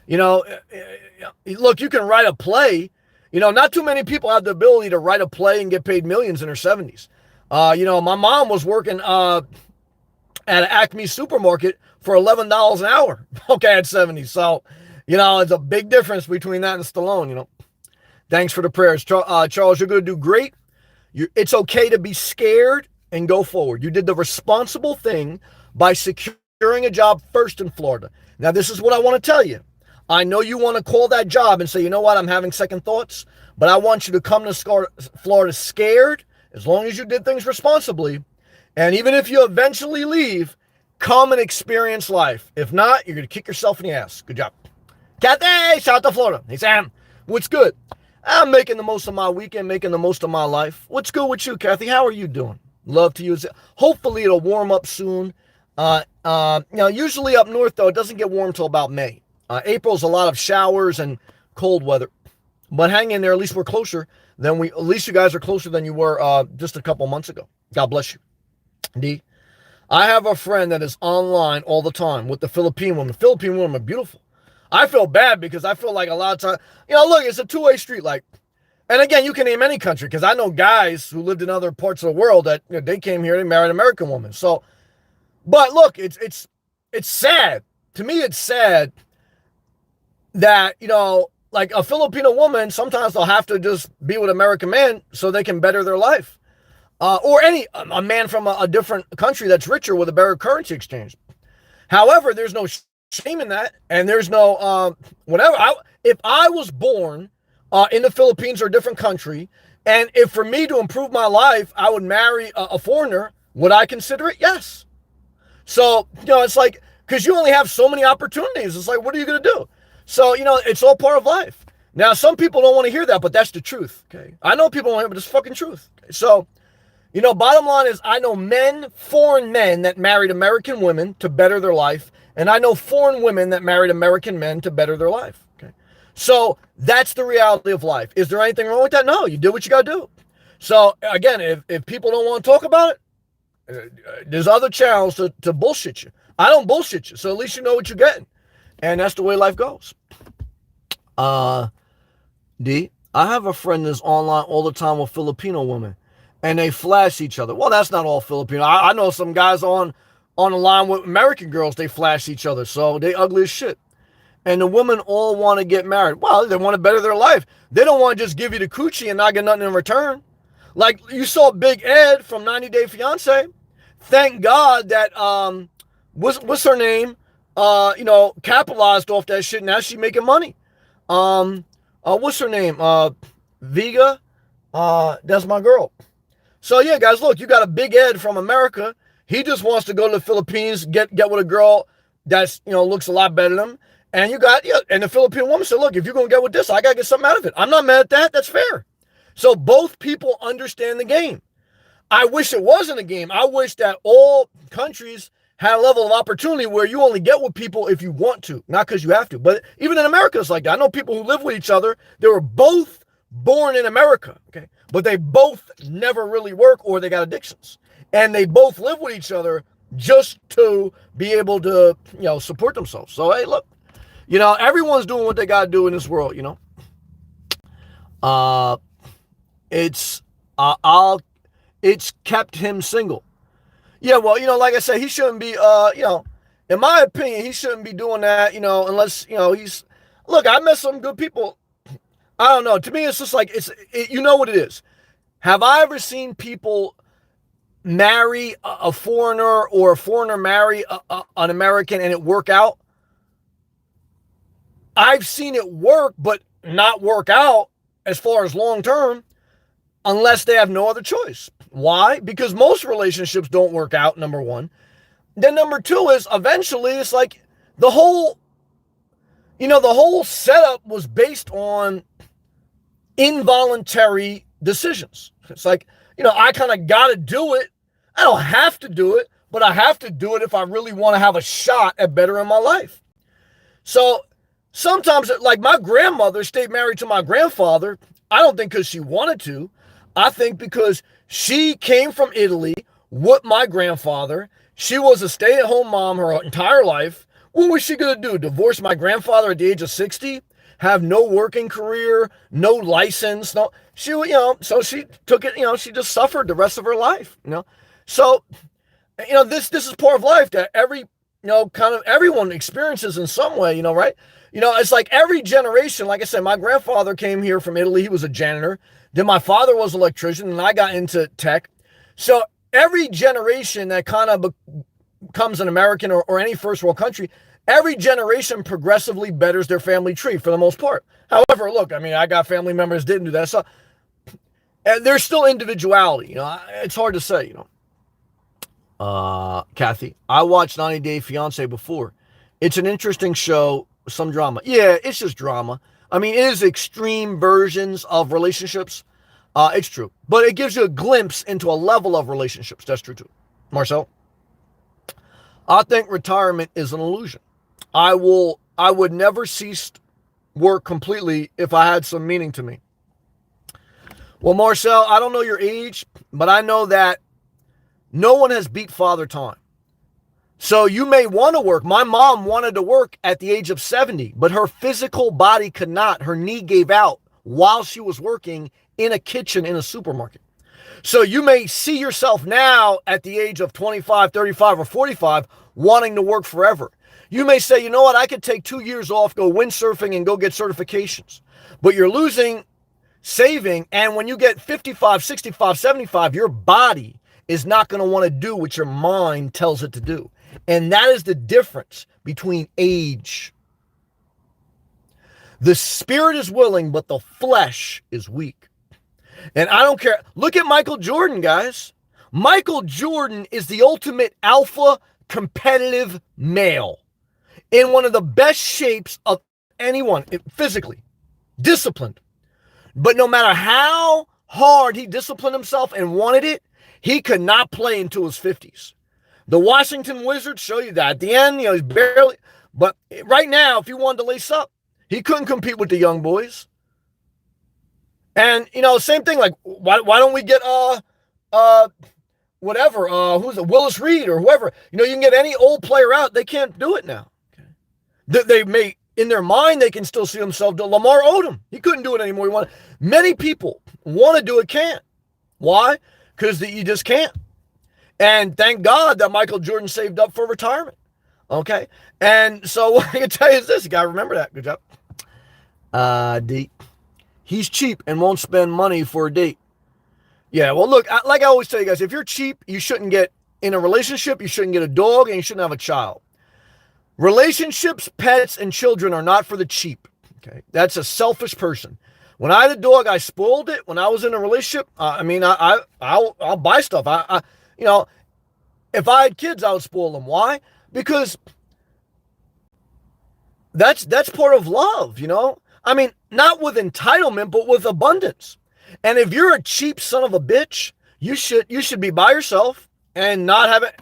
look, you can write a play. Not too many people have the ability to write a play and get paid millions in their 70s. My mom was working at an Acme supermarket for $11 an hour, okay, at 70. So, it's a big difference between that and Stallone, Thanks for the prayers. Charles, you're going to do great. It's okay to be scared and go forward. You did the responsible thing by securing a job first in Florida. Now, this is what I want to tell you. I know you want to call that job and say, you know what, I'm having second thoughts, but I want you to come to Florida scared, as long as you did things responsibly. And even if you eventually leave, come and experience life. If not, you're going to kick yourself in the ass. Good job. Kathy, shout out to Florida. Hey, Sam, what's good? I'm making the most of my weekend, making the most of my life. What's good with you, Kathy? How are you doing? Love to use it. Hopefully it'll warm up soon. Usually up north, though, it doesn't get warm till about May. April's a lot of showers and cold weather. But hang in there. At least we're closer at least you guys are closer than you were just a couple months ago. God bless you. D. I have a friend that is online all the time with the Philippine woman. The Philippine women are beautiful. I feel bad because I feel like a lot of time, look, it's a two-way street. And again, you can name any country because I know guys who lived in other parts of the world that they came here and married an American woman. So, but look, it's sad. To me, it's sad that, like a Filipino woman, sometimes they'll have to just be with American men so they can better their life. Or a man from a different country that's richer with a better currency exchange. However, there's no shame in that, and there's no whatever. If I was born in the Philippines or a different country, and if for me to improve my life, I would marry a foreigner, would I consider it? Yes. So, it's like, because you only have so many opportunities. It's like, what are you going to do? So, it's all part of life. Now, some people don't want to hear that, but that's the truth. Okay. I know people don't hear it, but it's fucking truth. Okay? So, bottom line is I know foreign men that married American women to better their life. And I know foreign women that married American men to better their life. Okay. So that's the reality of life. Is there anything wrong with that? No, you do what you got to do. So again, if people don't want to talk about it, there's other channels to bullshit you. I don't bullshit you. So at least you know what you're getting. And that's the way life goes. D, I have a friend that's online all the time with Filipino women. And they flash each other. Well, that's not all Filipino. I know some guys on the line with American girls, they flash each other. So they ugly as shit. And the women all want to get married. Well, they want to better their life. They don't want to just give you the coochie and not get nothing in return. Like you saw Big Ed from 90 Day Fiance. Thank God that, what's her name? Capitalized off that shit. Now she's making money. What's her name? Vega. That's my girl. So yeah, guys, look, you got a Big Ed from America. He just wants to go to the Philippines, get with a girl that's, looks a lot better than him. And and the Filipino woman said, look, if you're going to get with this, I got to get something out of it. I'm not mad at that. That's fair. So both people understand the game. I wish it wasn't a game. I wish that all countries had a level of opportunity where you only get with people if you want to, not because you have to. But even in America, it's like that. I know people who live with each other. They were both born in America, okay? But they both never really work or they got addictions. And they both live with each other just to be able to, support themselves. So, hey, look, everyone's doing what they got to do in this world, It's kept him single. Yeah, well, like I said, he shouldn't be, in my opinion, he shouldn't be doing that, unless, look, I met some good people. I don't know. To me, it's just like, you know what it is. Have I ever seen people marry a foreigner or a foreigner marry an American and it work out? I've seen it work, but not work out as far as long term unless they have no other choice. Why? Because most relationships don't work out, number one. Then number two is eventually it's like the whole, the whole setup was based on involuntary decisions. It's like, I kind of got to do it. I don't have to do it, but I have to do it if I really want to have a shot at bettering my life. So sometimes, like my grandmother stayed married to my grandfather. I don't think because she wanted to. I think because she came from Italy with my grandfather. She was a stay-at-home mom her entire life. What was she going to do? Divorce my grandfather at the age of 60? Have no working career, no license, no. So she took it, she just suffered the rest of her life, So, this is part of life that kind of everyone experiences in some way, right? It's like every generation, like I said, my grandfather came here from Italy. He was a janitor. Then my father was an electrician and I got into tech. So every generation that kind of becomes an American or any first world country, every generation progressively betters their family tree for the most part. However, look, I got family members didn't do that. So and there's still individuality. It's hard to say, Kathy, I watched 90 Day Fiance before. It's an interesting show, some drama. Yeah, it's just drama. It is extreme versions of relationships. It's true. But it gives you a glimpse into a level of relationships. That's true too. Marcel? I think retirement is an illusion. I would never cease work completely if I had some meaning to me. Well, Marcel, I don't know your age, but I know that no one has beat Father Time. So you may want to work. My mom wanted to work at the age of 70, but her physical body could not. Her knee gave out while she was working in a kitchen in a supermarket. So you may see yourself now at the age of 25, 35, or 45 wanting to work forever. You may say, you know what, I could take 2 years off, go windsurfing, and go get certifications. But you're losing saving, and when you get 55, 65, 75, your body is not going to want to do what your mind tells it to do. And that is the difference between age. The spirit is willing, but the flesh is weak. And I don't care. Look at Michael Jordan, guys. Michael Jordan is the ultimate alpha competitive male in one of the best shapes of anyone, physically, disciplined. But no matter how hard he disciplined himself and wanted it, he could not play into his 50s. The Washington Wizards show you that. At the end, he's barely, but right now, if he wanted to lace up, he couldn't compete with the young boys. And, same thing, like, why don't we get, who's it, Willis Reed or whoever. You can get any old player out. They can't do it now. Okay. They may, in their mind, they can still see themselves do Lamar Odom. He couldn't do it anymore. Many people want to do it, can't. Why? Because you just can't. And thank God that Michael Jordan saved up for retirement. Okay? And so what I can tell you is this. You got to remember that. Good job. D. He's cheap and won't spend money for a date. Yeah, well, look, like I always tell you guys, if you're cheap, you shouldn't get in a relationship, you shouldn't get a dog, and you shouldn't have a child. Relationships, pets, and children are not for the cheap. Okay? That's a selfish person. When I had a dog, I spoiled it. When I was in a relationship, I'll buy stuff. If I had kids, I would spoil them. Why? Because that's part of love, not with entitlement, but with abundance. And if you're a cheap son of a bitch, you should be by yourself and not have it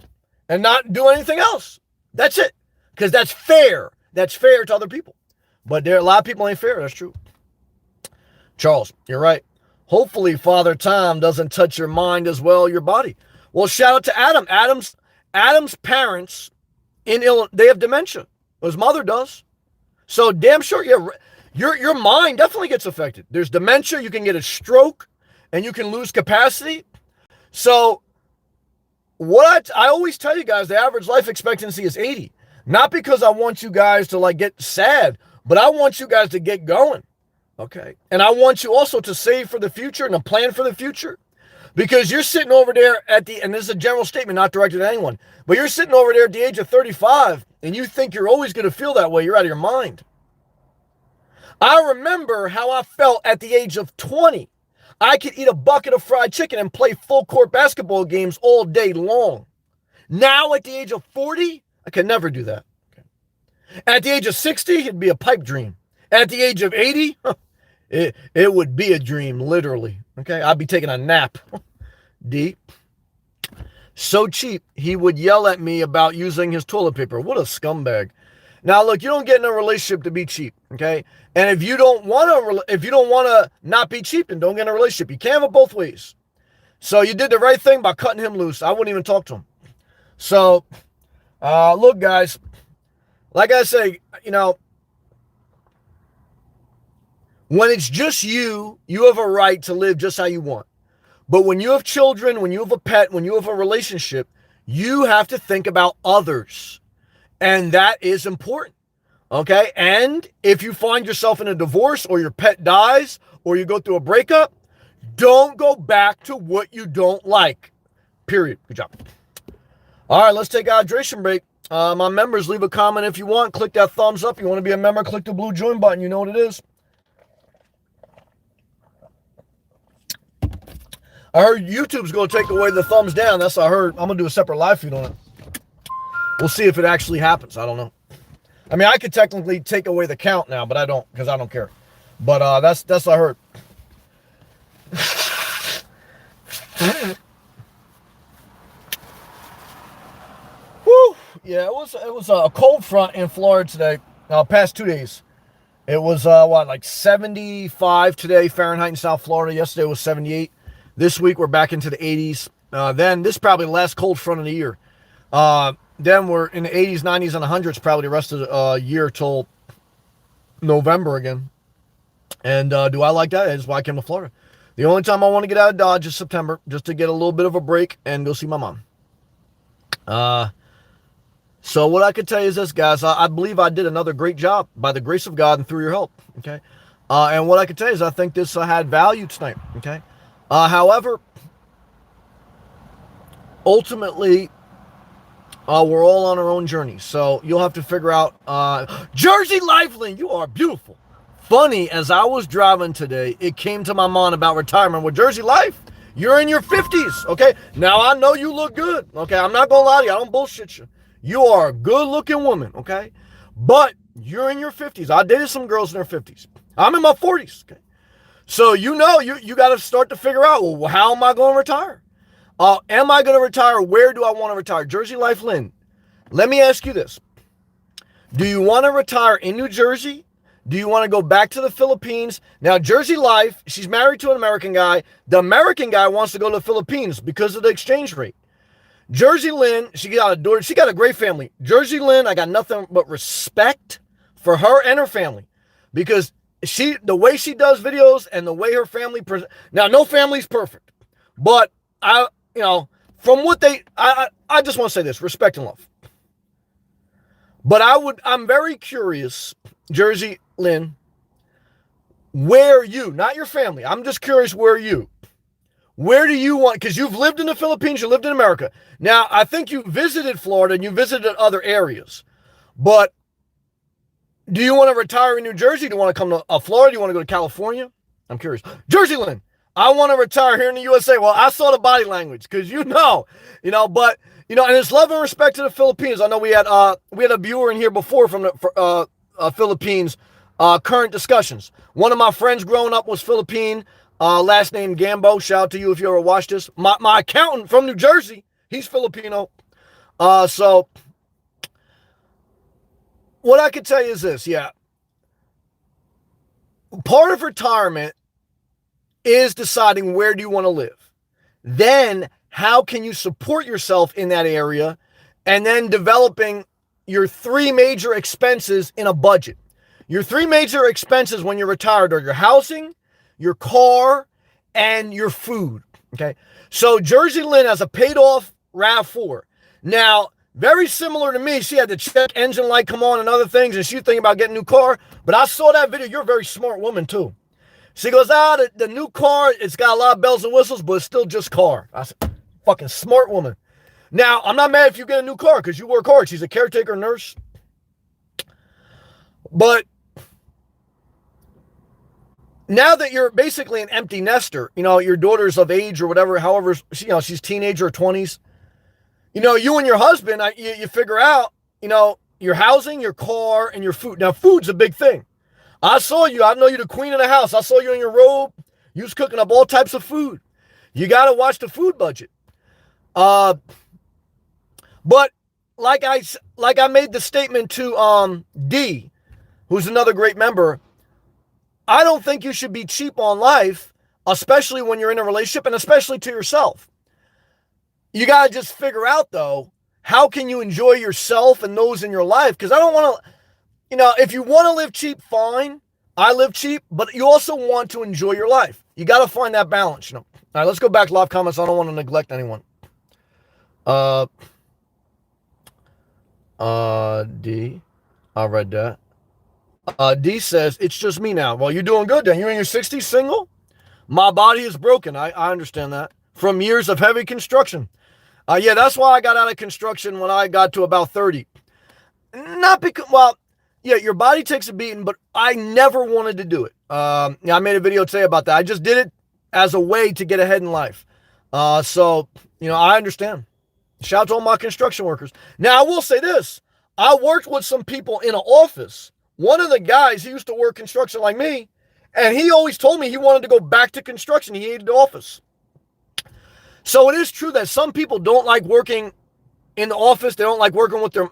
and not do anything else. That's it. Because that's fair. That's fair to other people. But there are a lot of people ain't fair. That's true. Charles, you're right. Hopefully Father Time doesn't touch your mind as well, your body. Well, shout out to Adam. Adam's parents in Illinois, they have dementia. His mother does. So damn sure, yeah, your mind definitely gets affected. There's dementia, you can get a stroke, and you can lose capacity. So what I always tell you guys, the average life expectancy is 80. Not because I want you guys to get sad, but I want you guys to get going. Okay. And I want you also to save for the future and to plan for the future, because you're sitting over there and this is a general statement, not directed at anyone, but you're sitting over there at the age of 35 and you think you're always going to feel that way. You're out of your mind. I remember how I felt at the age of 20. I could eat a bucket of fried chicken and play full court basketball games all day long. Now at the age of 40, I could never do that. Okay. At the age of 60, it'd be a pipe dream. At the age of 80, it would be a dream, literally. Okay, I'd be taking a nap. D. So cheap, he would yell at me about using his toilet paper. What a scumbag. Now, look, you don't get in a relationship to be cheap, okay? And if you don't want to not be cheap, then don't get in a relationship. You can't have it both ways. So you did the right thing by cutting him loose. I wouldn't even talk to him. So, look, guys, like I say, when it's just you have a right to live just how you want. But when you have children, when you have a pet, when you have a relationship, you have to think about others. And that is important. Okay? And if you find yourself in a divorce or your pet dies or you go through a breakup, don't go back to what you don't like. Period. Good job. All right, let's take a hydration break. My members, leave a comment if you want. Click that thumbs up. You want to be a member, click the blue join button. You know what it is. I heard YouTube's going to take away the thumbs down. That's what I heard. I'm going to do a separate live feed on it. We'll see if it actually happens. I don't know. I mean, I could technically take away the count now, but I don't because I don't care. But that's what I heard. Woo! Yeah, it was a cold front in Florida today. Past 2 days. It was like 75 today Fahrenheit in South Florida. Yesterday was 78. This week we're back into the 80s. Then this is probably the last cold front of the year. Then we're in the 80s, 90s, and 100s probably the rest of the year till November again. And do I like that? That's why I came to Florida. The only time I want to get out of Dodge is September, just to get a little bit of a break and go see my mom. So what I could tell you is this, guys. I believe I did another great job by the grace of God and through your help. Okay. And what I could tell you is I think this had value tonight. Okay. However, ultimately, we're all on our own journey. So you'll have to figure out, Jersey Lifeline, you are beautiful. Funny, as I was driving today, it came to my mind about retirement. With Jersey Life, you're in your 50s, okay? Now, I know you look good, okay? I'm not going to lie to you. I don't bullshit you. You are a good-looking woman, okay? But you're in your 50s. I dated some girls in their 50s. I'm in my 40s, okay? So you got to start to figure out, well, how am I going to retire? Am I going to retire? Where do I want to retire? Jersey Life Lynn, let me ask you this. Do you want to retire in New Jersey? Do you want to go back to the Philippines? Now, Jersey Life, she's married to an American guy. The American guy wants to go to the Philippines because of the exchange rate. Jersey Lynn, she got a great family. Jersey Lynn, I got nothing but respect for her and her family because the way she does videos and the way her family now, no family's perfect, but from what I just want to say this, respect and love. But I'm very curious, Jersey Lynn, where you, not your family, I'm just curious where you do you want, because you've lived in the Philippines, you lived in America. Now, I think you visited Florida and you visited other areas, but do you want to retire in New Jersey? Do you want to come to Florida? Do you want to go to California? I'm curious. Jersey Lynn, I want to retire here in the USA. Well, I saw the body language because but and it's love and respect to the Philippines. I know we had a viewer in here before from the Philippines, current discussions. One of my friends growing up was Philippine, last name Gambo. Shout out to you if you ever watched this. My accountant from New Jersey, he's Filipino. So what I could tell you is this, part of retirement is deciding where do you want to live. Then how can you support yourself in that area, and then developing your three major expenses in a budget. Your three major expenses when you're retired are your housing, your car, and your food. Okay. So Jersey Lynn has a paid off RAV4. Now, very similar to me, she had the check engine light come on and other things, and she's thinking about getting a new car. But I saw that video. You're a very smart woman, too. She goes, the new car, it's got a lot of bells and whistles, but it's still just car. I said, fucking smart woman. Now, I'm not mad if you get a new car because you work hard. She's a caretaker nurse. But Now that you're basically an empty nester, your daughter's of age or whatever, however, she's teenager or 20s, you and your husband, you figure out, your housing, your car, and your food. Now, food's a big thing. I saw you. I know you're the queen of the house. I saw you in your robe. You was cooking up all types of food. You got to watch the food budget. But like I made the statement to D, who's another great member, I don't think you should be cheap on life, especially when you're in a relationship and especially to yourself. You got to just figure out, though, how can you enjoy yourself and those in your life? Because I don't want to, if you want to live cheap, fine. I live cheap, but you also want to enjoy your life. You got to find that balance, All right, let's go back to live comments. I don't want to neglect anyone. D, I read that. D says, it's just me now. Well, you're doing good then. You're in your 60s, single? My body is broken. I understand that. From years of heavy construction. Yeah, that's why I got out of construction when I got to about 30. Not because, yeah, your body takes a beating, but I never wanted to do it. I made a video today about that. I just did it as a way to get ahead in life. So, I understand. Shout out to all my construction workers. Now, I will say this. I worked with some people in an office. One of the guys, he used to work construction like me, and he always told me he wanted to go back to construction. He hated the office. So it is true that some people don't like working in the office. They don't like working with their,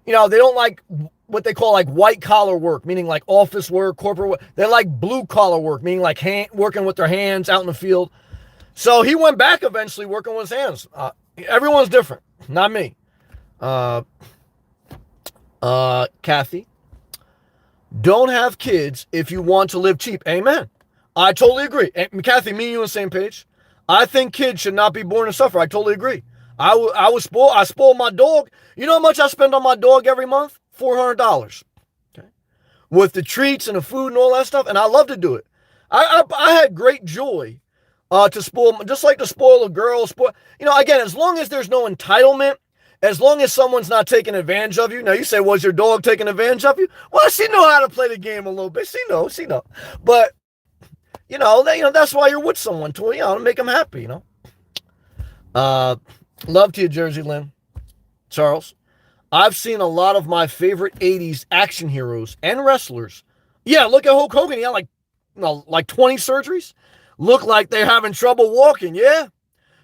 they don't like what they call like white collar work, meaning like office work, corporate work. They like blue collar work, meaning like working with their hands out in the field. So he went back eventually working with his hands. Everyone's different, not me. Kathy, don't have kids if you want to live cheap. Amen. I totally agree. And Kathy, me and you on the same page. I think kids should not be born to suffer. I totally agree. I was spoiled. I spoiled my dog. You know how much I spend on my dog every month? $400. Okay. With the treats and the food and all that stuff. And I love to do it. I had great joy to spoil, just like to spoil a girl. Again, as long as there's no entitlement, as long as someone's not taking advantage of you. Now, you say, was your dog taking advantage of you? Well, she know how to play the game a little bit. She know. But, that's why you're with someone, to make them happy, Love to you, Jersey Lynn. Charles, I've seen a lot of my favorite 80s action heroes and wrestlers. Yeah, look at Hulk Hogan. He had like 20 surgeries. Look like they're having trouble walking, yeah?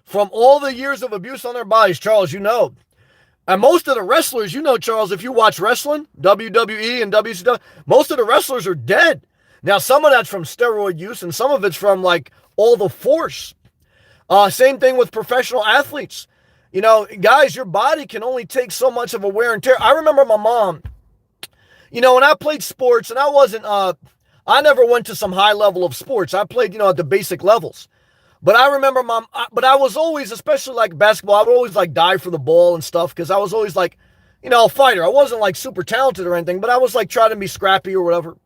From all the years of abuse on their bodies, Charles, And most of the wrestlers, Charles, if you watch wrestling, WWE and WCW, most of the wrestlers are dead. Now, some of that's from steroid use and some of it's from like all the force. Same thing with professional athletes. Guys, your body can only take so much of a wear and tear. I remember my mom, when I played sports and I never went to some high level of sports. I played, at the basic levels. But I remember but I was always, especially like basketball, I would always like die for the ball and stuff because I was always like, a fighter. I wasn't like super talented or anything, but I was like trying to be scrappy or whatever.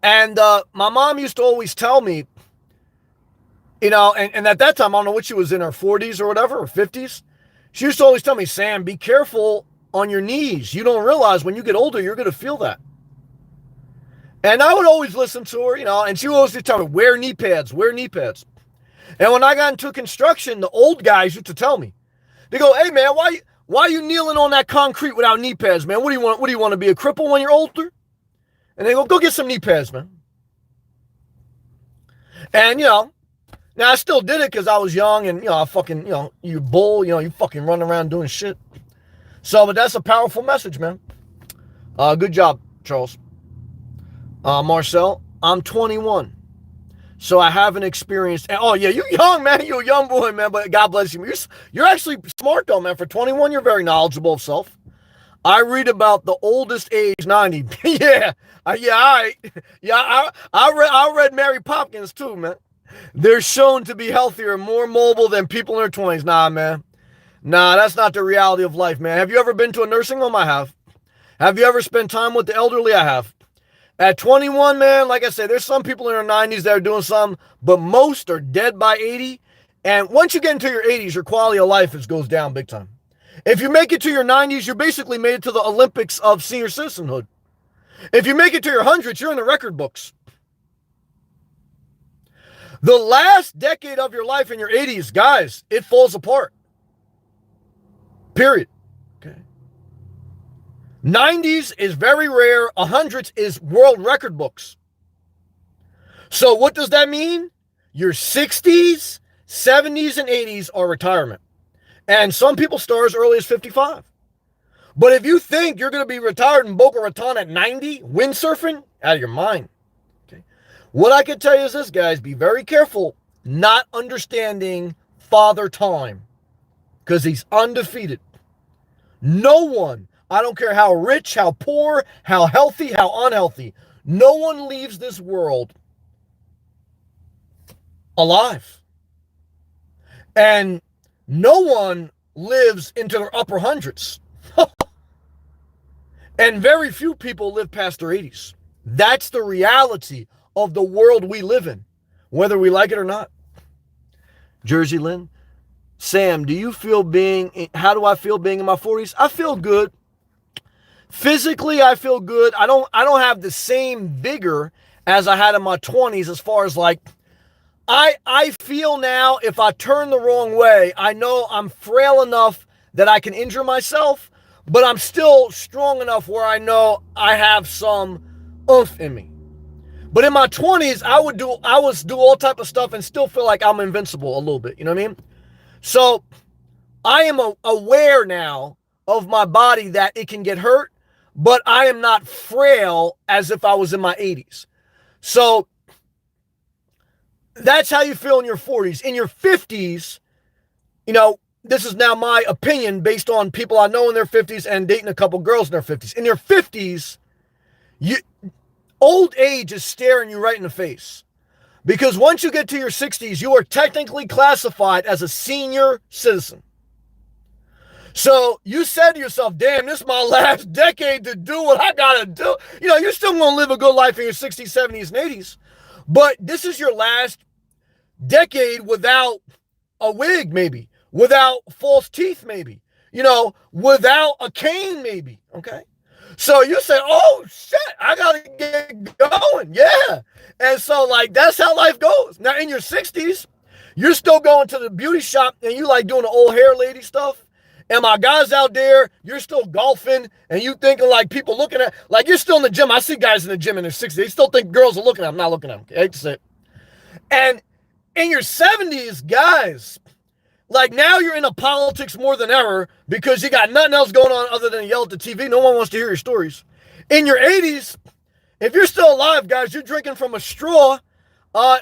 And my mom used to always tell me, and at that time, I don't know what she was in her 40s or whatever, or 50s. She used to always tell me, Sam, be careful on your knees. You don't realize when you get older, you're going to feel that. And I would always listen to her, and she would always tell me, wear knee pads. And when I got into construction, the old guys used to tell me, they go, hey, man, why are you kneeling on that concrete without knee pads, man? What do you want to be a cripple when you're older? And they go get some knee pads, man. And, now I still did it because I was young and, I fucking, you bull, you fucking run around doing shit. So, but that's a powerful message, man. Good job, Charles. Marcel, I'm 21. So I haven't experienced, oh yeah, you're young, man. You're a young boy, man, but God bless you. You're actually smart though, man. For 21, you're very knowledgeable of self. I read about the oldest age, 90. Yeah, all right. Yeah, I read Mary Poppins too, man. They're shown to be healthier and more mobile than people in their 20s. Nah, man. Nah, that's not the reality of life, man. Have you ever been to a nursing home? I have. Have you ever spent time with the elderly? I have. At 21, man, like I said, there's some people in their 90s that are doing some, but most are dead by 80. And once you get into your 80s, your quality of life goes down big time. If you make it to your 90s, you're basically made it to the Olympics of senior citizenhood. If you make it to your hundreds, you're in the record books. The last decade of your life in your 80s, guys, it falls apart. Period. Okay. 90s is very rare. 100s is world record books. So what does that mean? Your 60s, 70s, and 80s are retirement. And some people start as early as 55. But if you think you're going to be retired in Boca Raton at 90, windsurfing, out of your mind. Okay. What I can tell you is this, guys, be very careful not understanding Father Time, because he's undefeated. No one, I don't care how rich, how poor, how healthy, how unhealthy, no one leaves this world alive. And no one lives into their upper hundreds. And very few people live past their 80s. That's the reality of the world we live in, whether we like it or not. Jersey Lynn, Sam, how do I feel being in my 40s? I feel good. Physically, I feel good. I don't have the same vigor as I had in my 20s as far as like, I feel now if I turn the wrong way, I know I'm frail enough that I can injure myself, but I'm still strong enough where I know I have some oomph in me. But in my 20s, I would do all type of stuff and still feel like I'm invincible a little bit. You know what I mean? So I am aware now of my body that it can get hurt, but I am not frail as if I was in my 80s. So that's how you feel in your 40s. In your 50s, this is now my opinion based on people I know in their 50s and dating a couple girls in their 50s. In your 50s, old age is staring you right in the face. Because once you get to your 60s, you are technically classified as a senior citizen. So you said to yourself, damn, this is my last decade to do what I gotta do. You're still gonna live a good life in your 60s, 70s, and 80s. But this is your last decade without a wig, maybe. Without false teeth, maybe. Without a cane, maybe. Okay? So you say, oh, shit, I got to get going. Yeah. And so, that's how life goes. Now, in your 60s, you're still going to the beauty shop and you like doing the old hair lady stuff. And my guys out there, you're still golfing and you thinking people looking at, you're still in the gym. I see guys in the gym in their 60s. They still think girls are looking at them. I'm not looking at them. I hate to say it. And in your 70s, guys, now you're into politics more than ever because you got nothing else going on other than yell at the TV. No one wants to hear your stories. In your 80s, if you're still alive, guys, you're drinking from a straw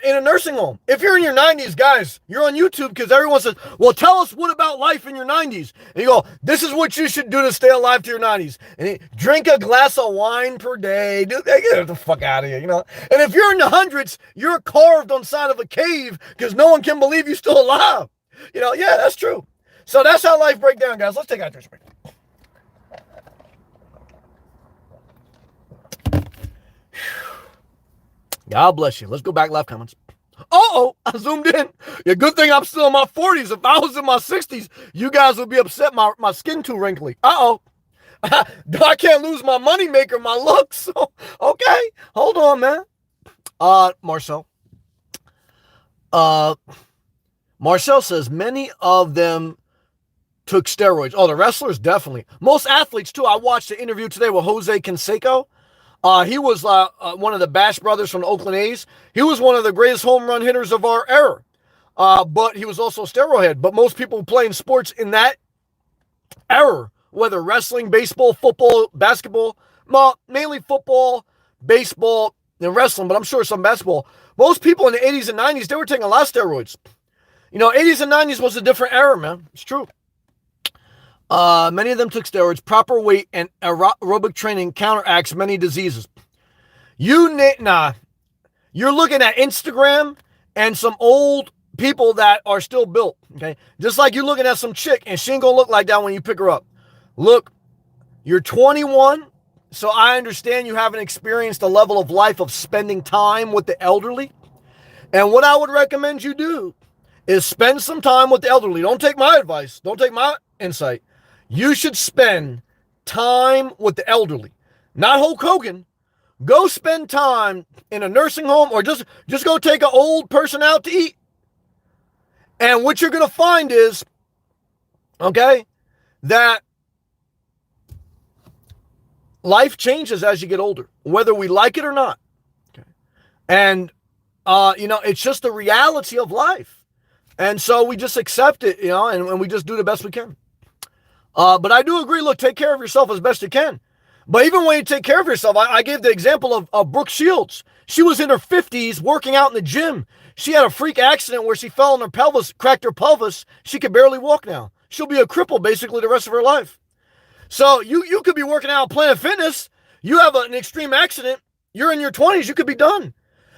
in a nursing home. If you're in your 90s, guys, you're on YouTube because everyone says, well, tell us what about life in your 90s? And you go, this is what you should do to stay alive to your 90s. And drink a glass of wine per day. Get the fuck out of here, And if you're in the hundreds, you're carved on the side of a cave because no one can believe you're still alive. Yeah, that's true. So that's how life breaks down, guys. Let's take out this break. God bless you. Let's go back live comments. Uh-oh, I zoomed in. Yeah, good thing I'm still in my 40s. If I was in my 60s, you guys would be upset my skin too wrinkly. Uh-oh. I can't lose my money maker, my looks. Okay, hold on, man. Marcel. Marcel says many of them took steroids. Oh, the wrestlers, definitely. Most athletes, too. I watched the interview today with Jose Canseco. He was one of the Bash brothers from the Oakland A's. He was one of the greatest home run hitters of our era. But he was also a steroid head. But most people playing sports in that era, whether wrestling, baseball, football, basketball, mainly football, baseball, and wrestling, but I'm sure some basketball. Most people in the 80s and 90s, they were taking a lot of steroids. 80s and 90s was a different era, man. It's true. Many of them took steroids. Proper weight and aerobic training counteracts many diseases. You're looking at Instagram and some old people that are still built, okay? Just like you're looking at some chick and she ain't gonna look like that when you pick her up. Look, you're 21, so I understand you haven't experienced the level of life of spending time with the elderly. And what I would recommend you do is spend some time with the elderly. Don't take my advice. Don't take my insight. You should spend time with the elderly. Not Hulk Hogan. Go spend time in a nursing home, or just go take an old person out to eat. And what you're going to find is, okay, that life changes as you get older, whether we like it or not. Okay. And, it's just the reality of life. And so we just accept it, and we just do the best we can. But I do agree, look, take care of yourself as best you can. But even when you take care of yourself, I gave the example of Brooke Shields. She was in her 50s working out in the gym. She had a freak accident where she fell on her pelvis, cracked her pelvis. She could barely walk now. She'll be a cripple basically the rest of her life. So you could be working out Planet Fitness. You have an extreme accident. You're in your 20s. You could be done.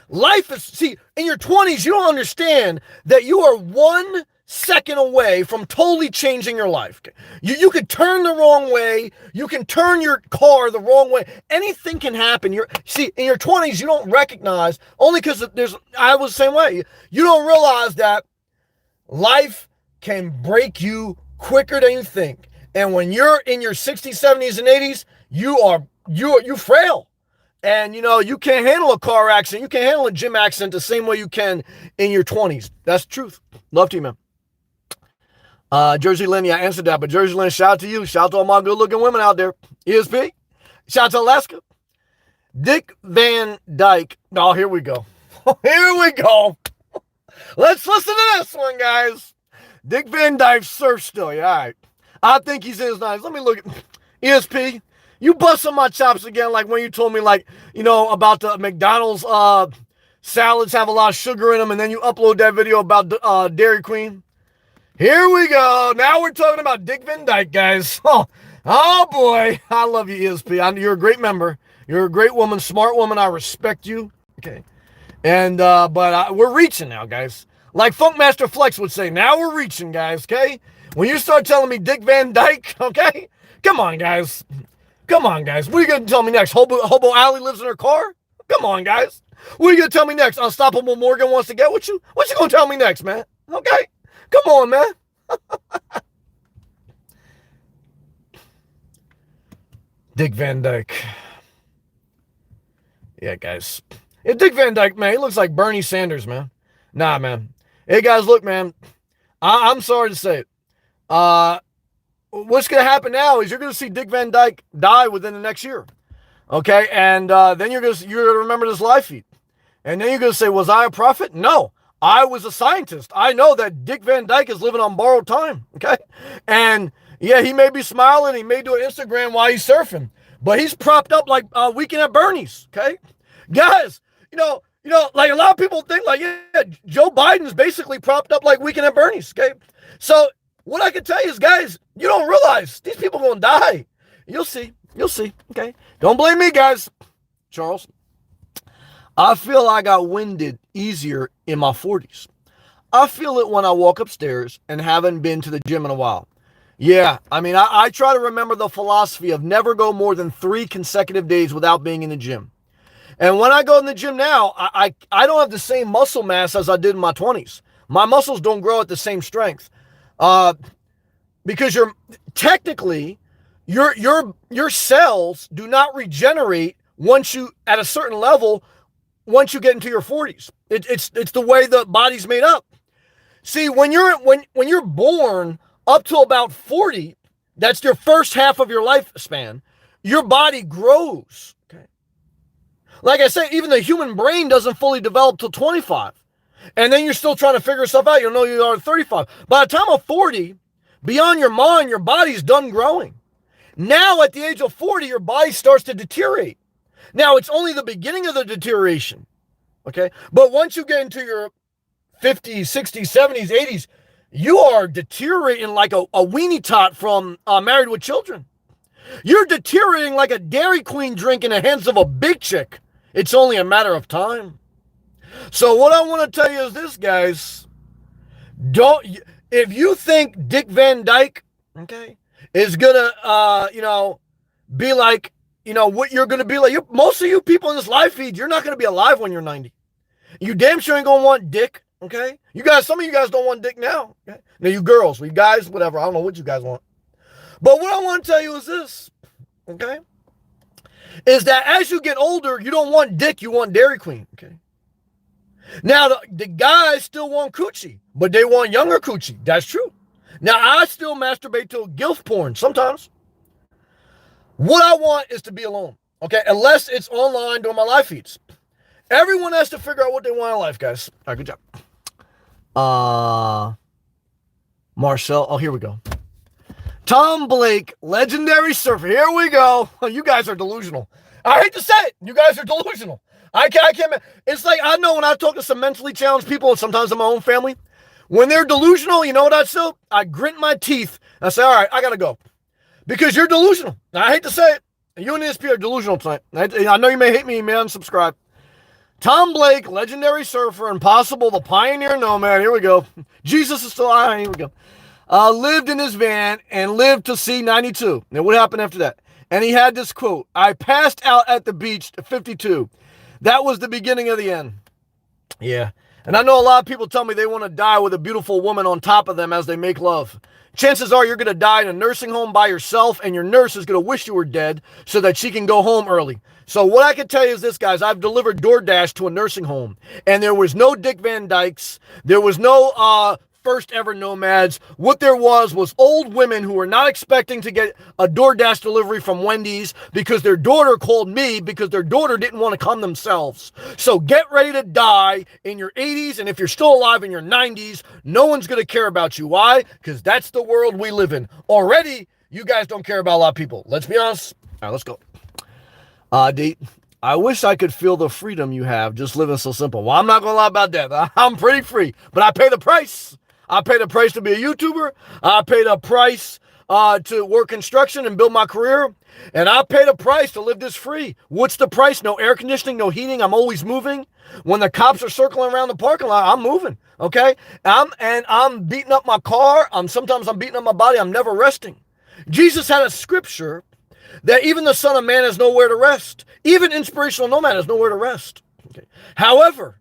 Life is, see, in your 20s, you don't understand that you are 1 second away from totally changing your life. You could turn the wrong way. You can turn your car the wrong way. Anything can happen. In your 20s, you don't recognize, only because I was the same way. You don't realize that life can break you quicker than you think. And when you're in your 60s, 70s, and 80s, you frail. And, you can't handle a car accident. You can't handle a gym accident the same way you can in your 20s. That's the truth. Love to you, man. Jersey Lynn, yeah, I answered that. But Jersey Lynn, shout out to you. Shout out to all my good-looking women out there. ESP. Shout out to Alaska. Dick Van Dyke. Oh, here we go. Here we go. Let's listen to this one, guys. Dick Van Dyke surfs still. Yeah, all right. I think he's in his 90s. Let me look at ESP. You busting my chops again, like when you told me, about the McDonald's salads have a lot of sugar in them, and then you upload that video about Dairy Queen. Here we go. Now we're talking about Dick Van Dyke, guys. Oh boy. I love you, ESP. You're a great member. You're a great woman, smart woman. I respect you. Okay. And, but we're reaching now, guys. Like Funkmaster Flex would say, now we're reaching, guys, okay? When you start telling me Dick Van Dyke, okay? Come on, guys. Come on, guys. What are you going to tell me next? Hobo Alley lives in her car? Come on, guys. What are you going to tell me next? Unstoppable Morgan wants to get with you? What you going to tell me next, man? Okay? Come on, man. Dick Van Dyke. Yeah, guys. Yeah, Dick Van Dyke, man, he looks like Bernie Sanders, man. Nah, man. Hey, guys, look, man. I'm sorry to say it. What's going to happen now is you're going to see Dick Van Dyke die within the next year. Okay? And then you're going to remember this live feed. And then you're going to say, was I a prophet? No. I was a scientist. I know that Dick Van Dyke is living on borrowed time. Okay? And yeah, he may be smiling. He may do an Instagram while he's surfing. But he's propped up like Weekend at Bernie's. Okay? Guys, like a lot of people think yeah, Joe Biden's basically propped up like Weekend at Bernie's. Okay? So what I can tell you is, guys, you don't realize these people are going to die. You'll see. You'll see. Okay? Don't blame me, guys. Charles. I feel I got winded easier in my 40s. I feel it when I walk upstairs and haven't been to the gym in a while. Yeah, I mean, I try to remember the philosophy of never go more than 3 consecutive days without being in the gym. And when I go in the gym now, I don't have the same muscle mass as I did in my 20s. My muscles don't grow at the same strength. Because your cells do not regenerate at a certain level once you get into your 40s. It's the way the body's made up. See, when you're born up to about 40, that's your first half of your lifespan, your body grows. Okay. Like I said, even the human brain doesn't fully develop till 25. And then you're still trying to figure stuff out. You'll know you are 35. By the time of 40, beyond your mind, your body's done growing. Now, at the age of 40, your body starts to deteriorate. Now, it's only the beginning of the deterioration, okay? But once you get into your 50s, 60s, 70s, 80s, you are deteriorating like a weenie tot from Married with Children. You're deteriorating like a Dairy Queen drink in the hands of a big chick. It's only a matter of time. So what I want to tell you is this, guys. If you think Dick Van Dyke, okay, is going to, be like, what you're going to be like. Most of you people in this live feed, you're not going to be alive when you're 90. You damn sure ain't going to want dick, okay? Some of you guys don't want dick now. Okay? Now, you girls, you guys, whatever. I don't know what you guys want. But what I want to tell you is this, okay? is that as you get older, you don't want dick, you want Dairy Queen. Okay. Now, the guys still want coochie, but they want younger coochie. That's true. Now, I still masturbate to gilf porn sometimes. What I want is to be alone, okay? Unless it's online during my live feeds. Everyone has to figure out what they want in life, guys. All right, good job. Marcel, oh, here we go. Tom Blake, legendary surfer. Here we go. You guys are delusional. I hate to say it. You guys are delusional. I can't. It's like, I know when I talk to some mentally challenged people, and sometimes in my own family, when they're delusional, you know what I do? I grit my teeth and I say, all right, I got to go. Because you're delusional. I hate to say it. You and ESP are delusional tonight. I know you may hate me, man. Subscribe. Tom Blake, legendary surfer, Impossible, the pioneer nomad. Here we go. Jesus is still alive. Here we go. Lived in his van and lived to see 92. Now, what happened after that? And he had this quote, I passed out at the beach at 52. That was the beginning of the end. Yeah. And I know a lot of people tell me they want to die with a beautiful woman on top of them as they make love. Chances are you're going to die in a nursing home by yourself, and your nurse is going to wish you were dead so that she can go home early. So what I can tell you is this, guys. I've delivered DoorDash to a nursing home, and there was no Dick Van Dykes. There was no first ever nomads. What there was old women who were not expecting to get a DoorDash delivery from Wendy's because their daughter called me because their daughter didn't want to come themselves. So get ready to die in your 80s, and if you're still alive in your 90s, no one's going to care about you. Why? Because that's the world we live in. Already, you guys don't care about a lot of people. Let's be honest. All right, let's go. D, I wish I could feel the freedom you have just living so simple. Well, I'm not going to lie about that. I'm pretty free, but I pay the price. I paid a price to be a YouTuber. I paid a price to work construction and build my career. And I paid a price to live this free. What's the price? No air conditioning, no heating. I'm always moving. When the cops are circling around the parking lot, I'm moving, okay? I'm beating up my car. Sometimes I'm beating up my body. I'm never resting. Jesus had a scripture that even the Son of Man has nowhere to rest. Even Inspirational Nomad has nowhere to rest. Okay. However,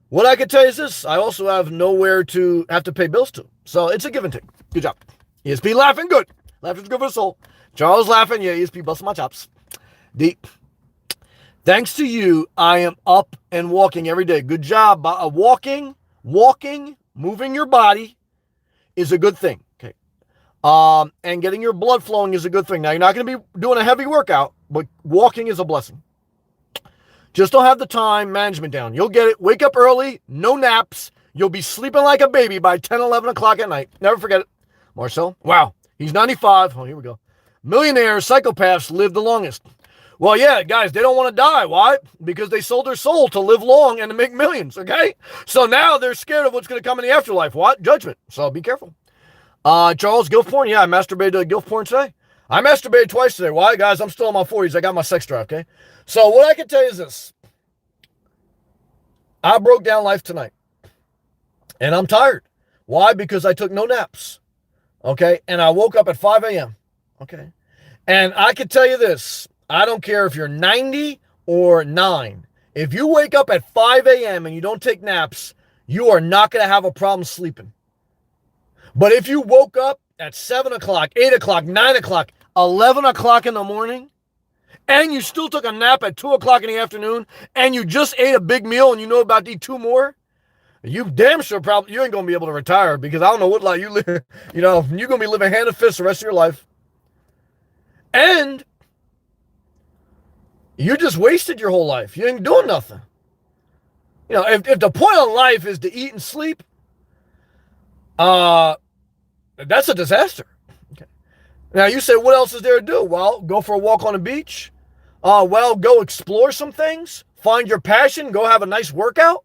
what I can tell you is this. I also have nowhere to have to pay bills to. So it's a give and take. Good job. ESP laughing good. Laughter's good for the soul. Charles laughing. Yeah, ESP busting my chops. Deep. Thanks to you, I am up and walking every day. Good job. Walking, moving your body is a good thing. Okay. And getting your blood flowing is a good thing. Now, you're not going to be doing a heavy workout, but walking is a blessing. Just don't have the time management down. You'll get it. Wake up early, no naps. You'll be sleeping like a baby by 10, 11 o'clock at night. Never forget it. Marcel, wow, he's 95. Oh, here we go. Millionaires, psychopaths live the longest. Well, yeah, guys, they don't want to die. Why? Because they sold their soul to live long and to make millions, okay? So now they're scared of what's going to come in the afterlife. What? Judgment. So be careful. Charles, gilf porn? Yeah, I masturbated to gilf porn today. I masturbated twice today. Why, guys? I'm still in my 40s. I got my sex drive, okay? So what I can tell you is this. I broke down life tonight. And I'm tired. Why? Because I took no naps. Okay? And I woke up at 5 a.m. Okay? And I can tell you this. I don't care if you're 90 or 9. If you wake up at 5 a.m. and you don't take naps, you are not going to have a problem sleeping. But if you woke up at 7 o'clock, 8 o'clock, 9 o'clock, 11 o'clock in the morning, and you still took a nap at 2 o'clock in the afternoon, and you just ate a big meal and you know about to eat 2 more, you damn sure probably, you ain't going to be able to retire because I don't know what life you live, you know, you're going to be living hand and fist the rest of your life. And you just wasted your whole life. You ain't doing nothing. You know, if the point of life is to eat and sleep, that's a disaster. Okay. Now you say, what else is there to do? Well, go for a walk on the beach. Go explore some things. Find your passion. Go have a nice workout.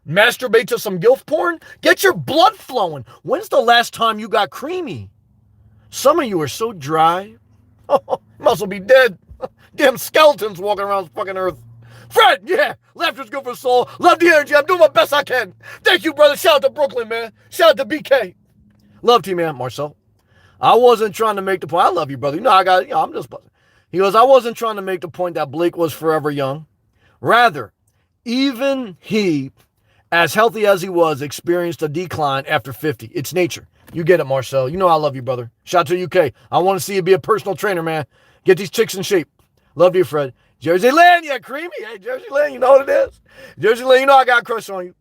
Masturbate to some gilf porn. Get your blood flowing. When's the last time you got creamy? Some of you are so dry. Oh, must well be dead. Damn skeletons walking around the fucking earth. Fred, yeah, laughter's good for the soul. Love the energy. I'm doing my best I can. Thank you, brother. Shout out to Brooklyn, man. Shout out to BK. Love to you, man. Marcel. I wasn't trying to make the point. I love you, brother. You know, I'm just buzzing. He goes, I wasn't trying to make the point that Blake was forever young. Rather, even he, as healthy as he was, experienced a decline after 50. It's nature. You get it, Marcel. You know I love you, brother. Shout out to UK. I want to see you be a personal trainer, man. Get these chicks in shape. Love you, Fred. Jersey Lynn, yeah, creamy. Hey, Jersey Lynn, you know what it is? Jersey Lynn, you know I got a crush on you.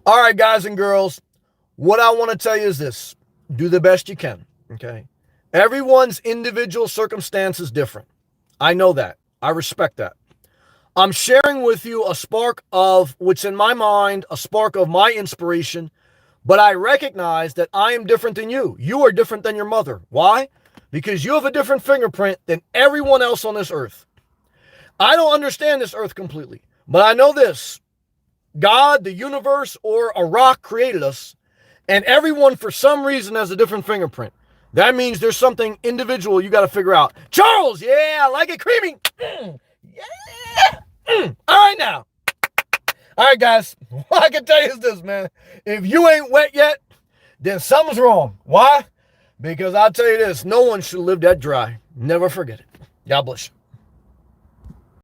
All right, guys and girls, what I want to tell you is this. Do the best you can, okay? Everyone's individual circumstance is different. I know that. I respect that. I'm sharing with you a spark of, which in my mind, a spark of my inspiration, but I recognize that I am different than you. You are different than your mother. Why? Because you have a different fingerprint than everyone else on this earth. I don't understand this earth completely, but I know this. God, the universe, or a rock created us, and everyone for some reason has a different fingerprint. That means there's something individual you got to figure out. Charles, yeah, I like it creamy. Yeah. All right now. All right, guys. What I can tell you is this, man. If you ain't wet yet, then something's wrong. Why? Because I'll tell you this, no one should live that dry. Never forget it. God bless you.